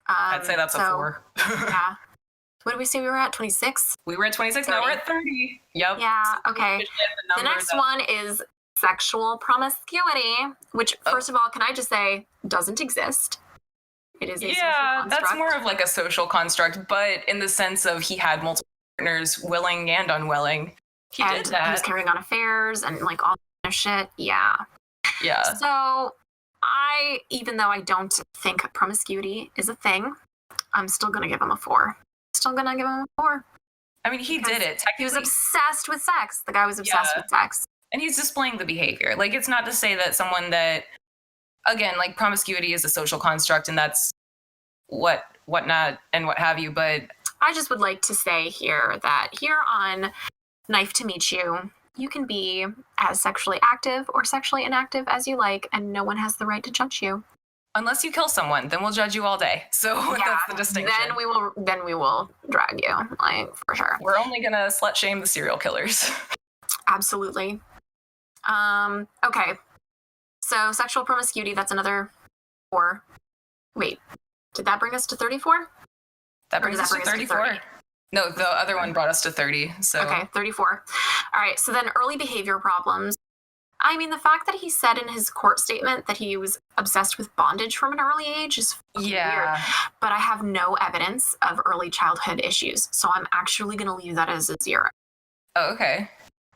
I'd say that's a 4. Yeah. What did we say we were at? 26? We were at 26, 30. Now we're at 30. Yep. Yeah, okay. The next one is sexual promiscuity, which, first of all, can I just say, doesn't exist. It is a social construct. That's more of like a social construct, but in the sense of he had multiple partners, willing and unwilling. He did that. He was carrying on affairs and, like, all that shit. Yeah. Yeah. So even though I don't think promiscuity is a thing, I'm still going to give him a 4. I mean, he did it. He was obsessed with sex. The guy was obsessed with sex. And he's displaying the behavior. Like, it's not to say that someone that, again, like, promiscuity is a social construct and that's whatnot and what have you, but I just would like to say here that here on Knife to Meet You, you can be as sexually active or sexually inactive as you like, and no one has the right to judge you. Unless you kill someone, then we'll judge you all day. So that's the distinction. Then we will drag you, like, for sure. We're only gonna slut shame the serial killers. Absolutely. Okay. So sexual promiscuity, that's another 4. Wait, did that bring us to 34? That brings us to 34. No, the other one brought us to 30. So okay, 34. All right, so then early behavior problems. I mean, the fact that he said in his court statement that he was obsessed with bondage from an early age is weird. But I have no evidence of early childhood issues, so I'm actually going to leave that as a 0. Oh, okay.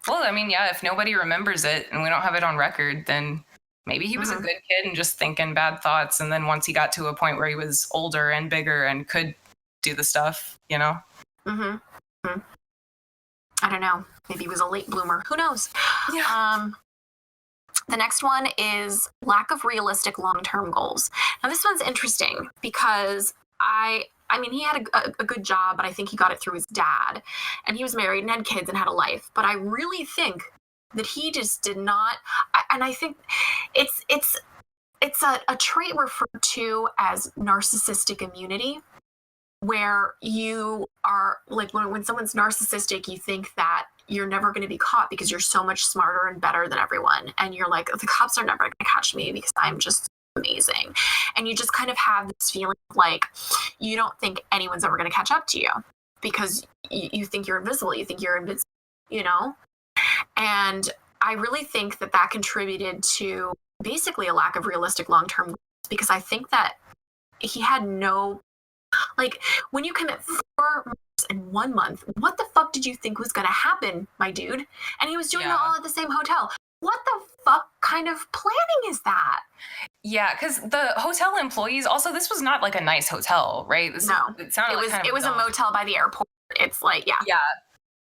Well, I mean, yeah, if nobody remembers it and we don't have it on record, then maybe he was a good kid and just thinking bad thoughts. And then once he got to a point where he was older and bigger and could do the stuff, you know? I don't know. Maybe he was a late bloomer. Who knows? Yeah. The next one is lack of realistic long-term goals. Now, this one's interesting because I mean, he had a good job, but I think he got it through his dad. And he was married and had kids and had a life. But I really think that he just did not. And I think it's a trait referred to as narcissistic immunity, where you are like when someone's narcissistic, you think that you're never going to be caught because you're so much smarter and better than everyone. And you're like, the cops are never going to catch me because I'm just amazing. And you just kind of have this feeling of like, you don't think anyone's ever going to catch up to you because you think you're invisible. You think you're invincible, you know? And I really think that contributed to basically a lack of realistic long-term goals, because I think that he had no, like, when you commit 4 months in 1 month, what the fuck did you think was going to happen, my dude? And he was doing it all at the same hotel. What the fuck kind of planning is that? Yeah, because the hotel employees, also, this was not like a nice hotel, right? It was a motel by the airport. It's like, yeah.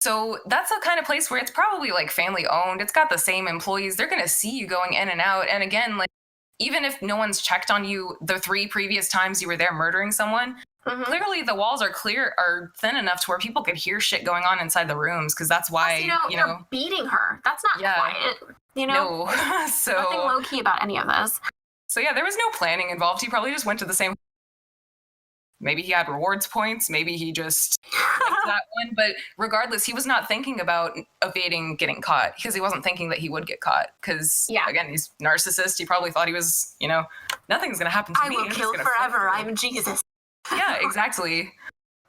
So that's a kind of place where it's probably like family owned. It's got the same employees. They're going to see you going in and out. And again, like, even if no one's checked on you the 3 previous times you were there murdering someone, clearly the walls are thin enough to where people could hear shit going on inside the rooms, because that's why, you're beating her. That's not quiet. No. So nothing low key about any of this. So yeah, there was no planning involved. He probably just went to the same. Maybe he had rewards points. Maybe he just liked that one. But regardless, he was not thinking about evading getting caught, because he wasn't thinking that he would get caught. Because again, he's narcissist. He probably thought he was, nothing's going to happen to me. I will kill forever. I'm Jesus. Yeah, exactly.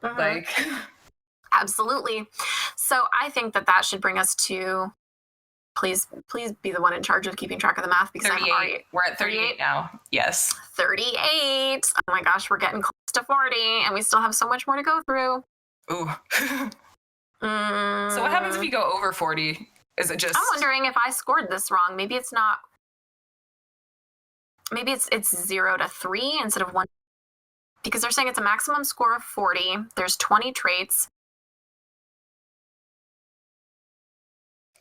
Like, absolutely. So I think that should bring us to, please be the one in charge of keeping track of the math, because 38. We're at 38 now. Yes. 38. Oh my gosh, we're getting close to 40 and we still have so much more to go through. Ooh. So what happens if you go over 40? Is it just... I'm wondering if I scored this wrong. Maybe it's not... Maybe it's 0 to 3 instead of 1. Because they're saying it's a maximum score of 40. There's 20 traits.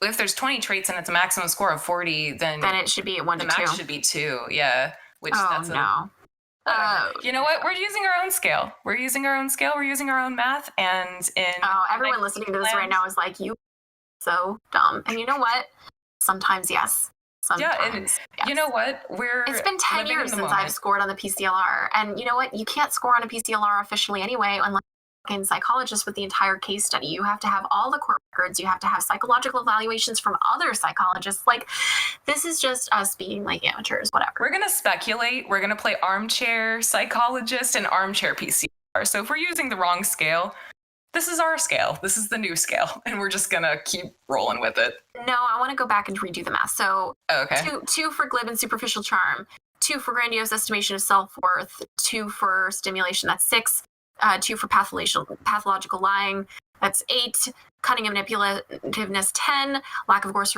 If there's 20 traits and it's a maximum score of 40, then it should be at 1 to 2. The max should be 2, yeah. Which no. You know what? We're using our own scale. We're using our own math, and everyone listening to this right now is like, you so dumb. And you know what? Sometimes yes. Sometimes, yes. You know what? It's been 10 years since I've scored on the PCLR. And you know what? You can't score on a PCLR officially anyway, unless you're a psychologist with the entire case study. You have to have all the court records. You have to have psychological evaluations from other psychologists. Like, this is just us being like amateurs, whatever. We're going to speculate. We're going to play armchair psychologist and armchair PCLR. So if we're using the wrong scale, this is our scale. This is the new scale. And we're just going to keep rolling with it. No, I want to go back and redo the math. So okay. 2 for glib and superficial charm, 2 for grandiose estimation of self-worth, 2 for stimulation, that's 6, 2 for pathological lying, that's 8, cunning and manipulativeness, 10, lack of course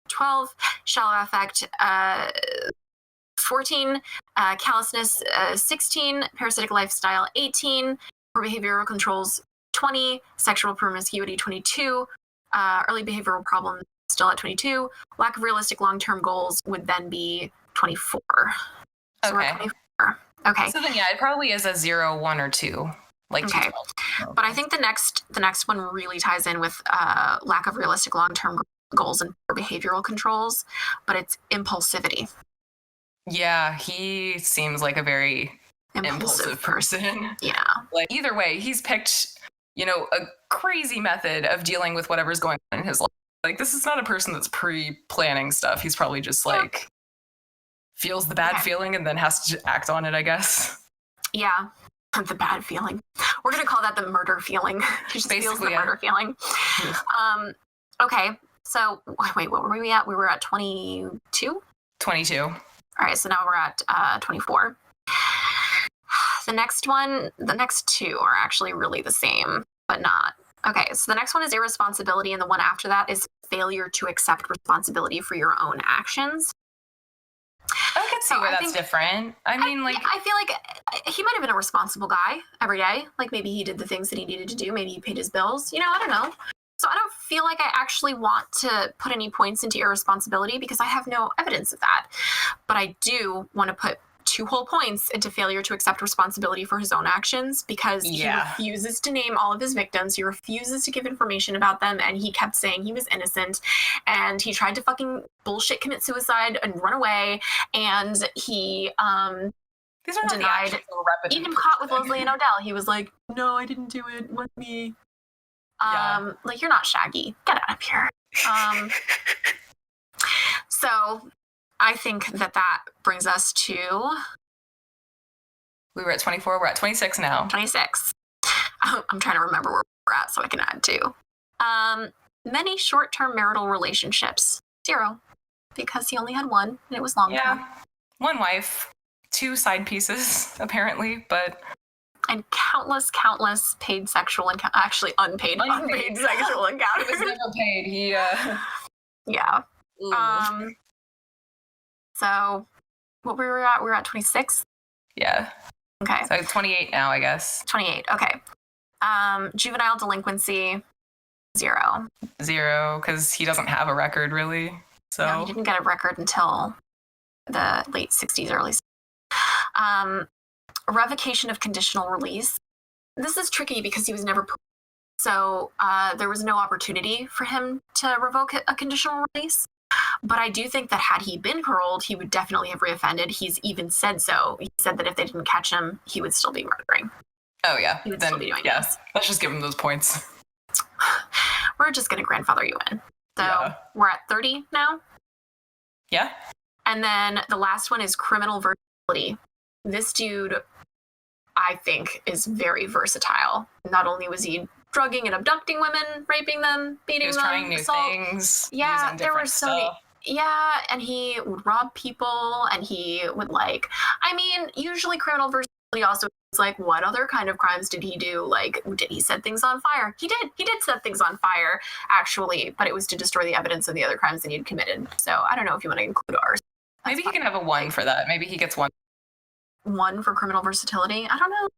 12, shallow affect, 14, callousness, 16, parasitic lifestyle, 18, for behavioral controls, 20, sexual promiscuity, 22, early behavioral problems still at 22, lack of realistic long-term goals would then be 24. So okay. we're 24. Okay. So then, yeah, it probably is a 0, 1, or 2. like Okay. T12. But I think the next one really ties in with lack of realistic long-term goals and poor behavioral controls, but it's impulsivity. Yeah, he seems like a very impulsive person. Yeah. Like either way, he's picked, a crazy method of dealing with whatever's going on in his life. Like this is not a person that's pre-planning stuff. He's probably just like feels the bad feeling and then has to act on it, I guess. Yeah. The bad feeling. We're going to call that the murder feeling. He just feels the murder feeling. Okay. So, wait, what were we at? We were at 22? 22. All right. So now we're at 24. The next two are actually really the same, but not. Okay. So the next one is irresponsibility. And the one after that is failure to accept responsibility for your own actions. I can see where that's different. I mean, I feel like he might have been a responsible guy every day. Like maybe he did the things that he needed to do. Maybe he paid his bills. I don't know. So I don't feel like I actually want to put any points into irresponsibility because I have no evidence of that. But I do want to put 2 whole points into failure to accept responsibility for his own actions because he refuses to name all of his victims. He refuses to give information about them. And he kept saying he was innocent. And he tried to fucking bullshit commit suicide and run away. And he these are denied, even caught with Leslie and Odell. He was like, no, I didn't do it. It wasn't me. Like, you're not Shaggy. Get out of here. So I think that brings us to... We were at 24. We're at 26 now. 26. I'm trying to remember where we're at so I can add 2. Many short-term marital relationships. 0. Because he only had one, and it was long-term. Yeah. 1 wife. 2 side pieces, apparently, but... And countless paid sexual and actually unpaid sexual encounters. It was never paid. He, Yeah. Ooh. So what we were at 26? Yeah. Okay. So 28 now, I guess. 28. Okay. Juvenile delinquency, 0. 0, because he doesn't have a record, really. So no, he didn't get a record until the late 60s, early 60s. Revocation of conditional release. This is tricky because he was never so there was no opportunity for him to revoke a conditional release. But I do think that had he been paroled, he would definitely have reoffended. He's even said so. He said that if they didn't catch him, he would still be murdering. Oh, yeah. He would still be doing this. Let's just give him those points. We're just going to grandfather you in. So we're at 30 now. Yeah. And then the last one is criminal versatility. This dude, I think, is very versatile. Not only was he drugging and abducting women, raping them, beating them, trying new things. Yeah, there were so many. Yeah, and he would rob people, and he would usually criminal versatility also is like, what other kind of crimes did he do? Like, did he set things on fire? He did set things on fire, actually, but it was to destroy the evidence of the other crimes that he'd committed. So I don't know if you want to include ours. Maybe he can have a 1 for that. Maybe he gets 1. 1 for criminal versatility? I don't know.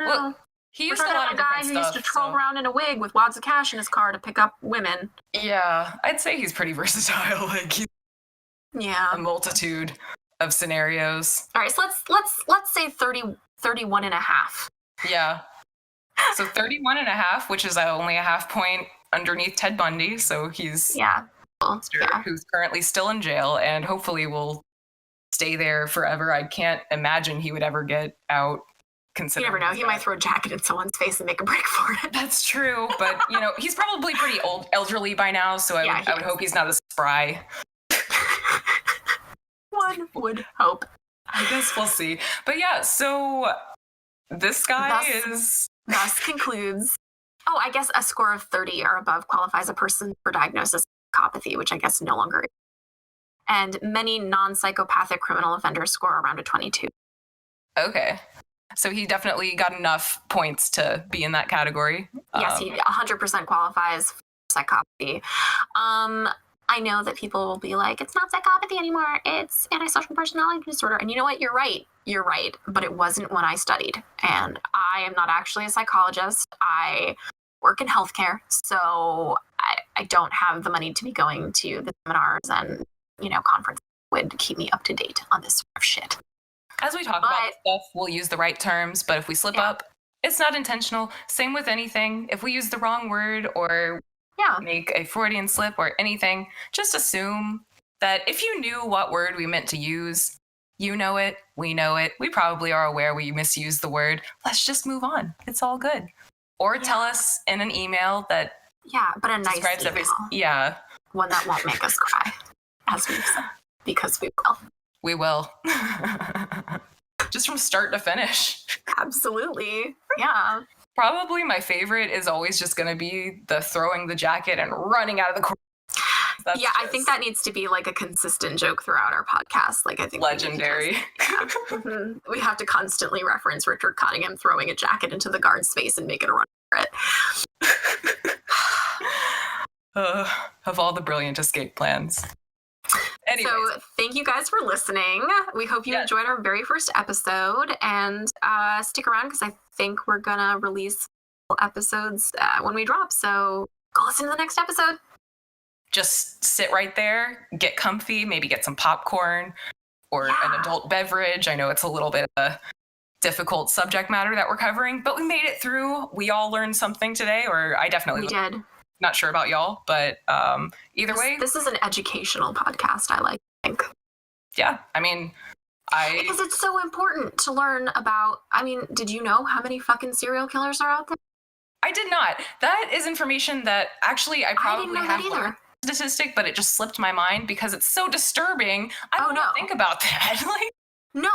Well, he used a lot of guy who used to troll around in a wig with wads of cash in his car to pick up women. Yeah, I'd say he's pretty versatile. Like, he's a multitude of scenarios. All right, so let's say 31 and a half. Yeah. So 31 and a half, which is only a half point underneath Ted Bundy. So he's who's currently still in jail and hopefully will stay there forever. I can't imagine he would ever get out. You never know. He might throw a jacket in someone's face and make a break for it. That's true. But, he's probably pretty elderly by now. So I would hope he's not as spry. One would hope. I guess we'll see. But yeah, so this guy thus concludes. Oh, I guess a score of 30 or above qualifies a person for diagnosis of psychopathy, which I guess no longer is. And many non-psychopathic criminal offenders score around a 22. Okay. So he definitely got enough points to be in that category. Yes, he 100% qualifies for psychopathy. I know that people will be like, it's not psychopathy anymore. It's antisocial personality disorder. And you know what? You're right. But it wasn't when I studied. And I am not actually a psychologist. I work in healthcare. So I don't have the money to be going to the seminars and, conferences would keep me up to date on this sort of shit. As we talk about stuff, we'll use the right terms. But if we slip up, It's not intentional. Same with anything. If we use the wrong word or Yeah. make a Freudian slip or anything, just assume that if you knew what word we meant to use, you know it, we know it, we probably are aware we misused the word. Let's just move on. It's all good. Or tell us in an email that but a nice describes email. Yeah. One that won't make us cry, as we've said, because we will. We will. Just from start to finish. Absolutely. Yeah. Probably my favorite is always just going to be the throwing the jacket and running out of the court. I think that needs to be like a consistent joke throughout our podcast. Like, I think legendary. We have to constantly reference Richard Cottingham throwing a jacket into the guard's face and make it a run for it. Of all the brilliant escape plans. Anyways. So thank you guys for listening. We hope you enjoyed our very first episode, and stick around because I think we're gonna release episodes when we drop. So go listen to the next episode. Just sit right there, get comfy, maybe get some popcorn or an adult beverage. I know it's a little bit of a difficult subject matter that we're covering, but we made it through. We all learned something today, or I definitely did. Not sure about y'all, but either way. This is an educational podcast, I think. Yeah, I mean, because it's so important to learn about, did you know how many fucking serial killers are out there? I did not. That is information that actually I probably have either. Statistic, but it just slipped my mind because it's so disturbing. I don't think about that. No.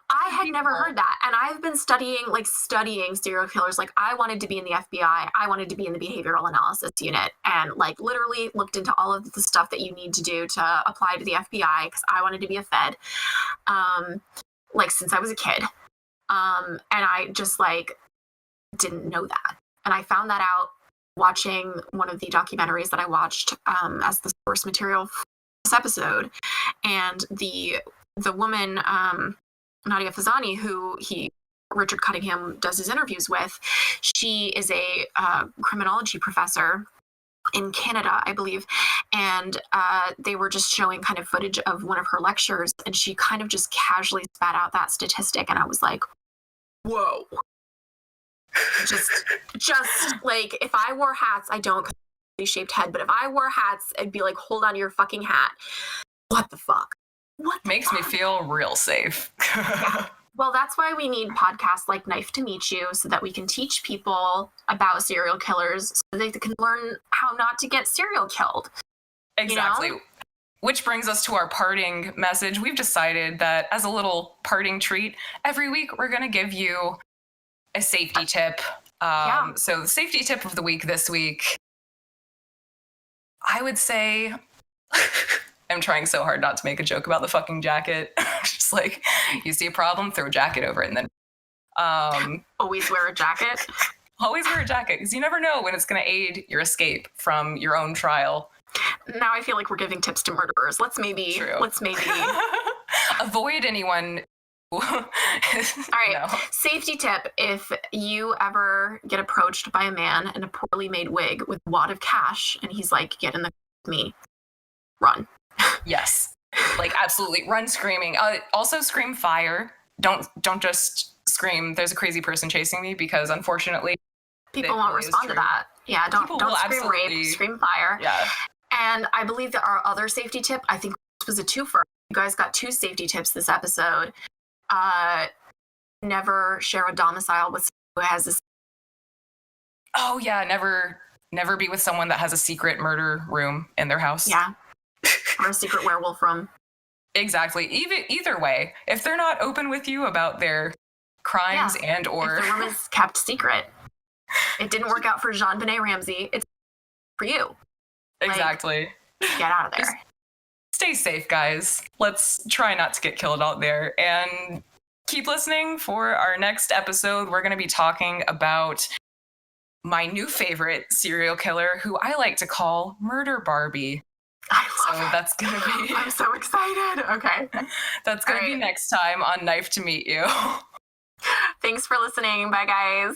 I had never heard that. And I've been studying serial killers. Like, I wanted to be in the FBI. I wanted to be in the behavioral analysis unit, and literally looked into all of the stuff that you need to do to apply to the FBI because I wanted to be a Fed. Since I was a kid. And I just didn't know that. And I found that out watching one of the documentaries that I watched as the source material for this episode. And the woman, Nadia Fazani, who Richard Cottingham does his interviews with, she is a criminology professor in Canada, I believe. And they were just showing kind of footage of one of her lectures, and she kind of just casually spat out that statistic. And I was like, whoa. Just if I wore hats, I don't have a shaped head, but if I wore hats, I'd be like, hold on to your fucking hat. What the fuck? Makes me feel real safe. Yeah. Well, that's why we need podcasts like Knife to Meet You, so that we can teach people about serial killers so they can learn how not to get serial killed. Exactly. You know? Which brings us to our parting message. We've decided that as a little parting treat, every week we're going to give you a safety tip. So the safety tip of the week this week, I would say... I'm trying so hard not to make a joke about the fucking jacket. Just you see a problem, throw a jacket over it, and then always wear a jacket. Always wear a jacket, because you never know when it's going to aid your escape from your own trial. Now I feel like we're giving tips to murderers. Let's maybe avoid anyone. All right. No. Safety tip: if you ever get approached by a man in a poorly made wig with a wad of cash, and he's like, "Get in the with me," run. Yes, absolutely, run screaming. Also, scream fire. Don't just scream, "There's a crazy person chasing me," because unfortunately, people won't respond to that. Yeah, don't scream rape, scream fire. Yeah. And I believe that our other safety tip, I think this was a twofer. You guys got 2 safety tips this episode. Never share a domicile with someone who has this. Oh yeah, never be with someone that has a secret murder room in their house. Yeah. Or a secret werewolf room. Exactly. Either way, if they're not open with you about their crimes and or if the room is kept secret, it didn't work out for Jean-Benet Ramsey. It's for you. Exactly. Get out of there. Just stay safe, guys. Let's try not to get killed out there, and keep listening for our next episode. We're going to be talking about my new favorite serial killer, who I like to call Murder Barbie. That's gonna be. I'm so excited. Okay. That's gonna be next time on Knife to Meet You. Thanks for listening. Bye, guys.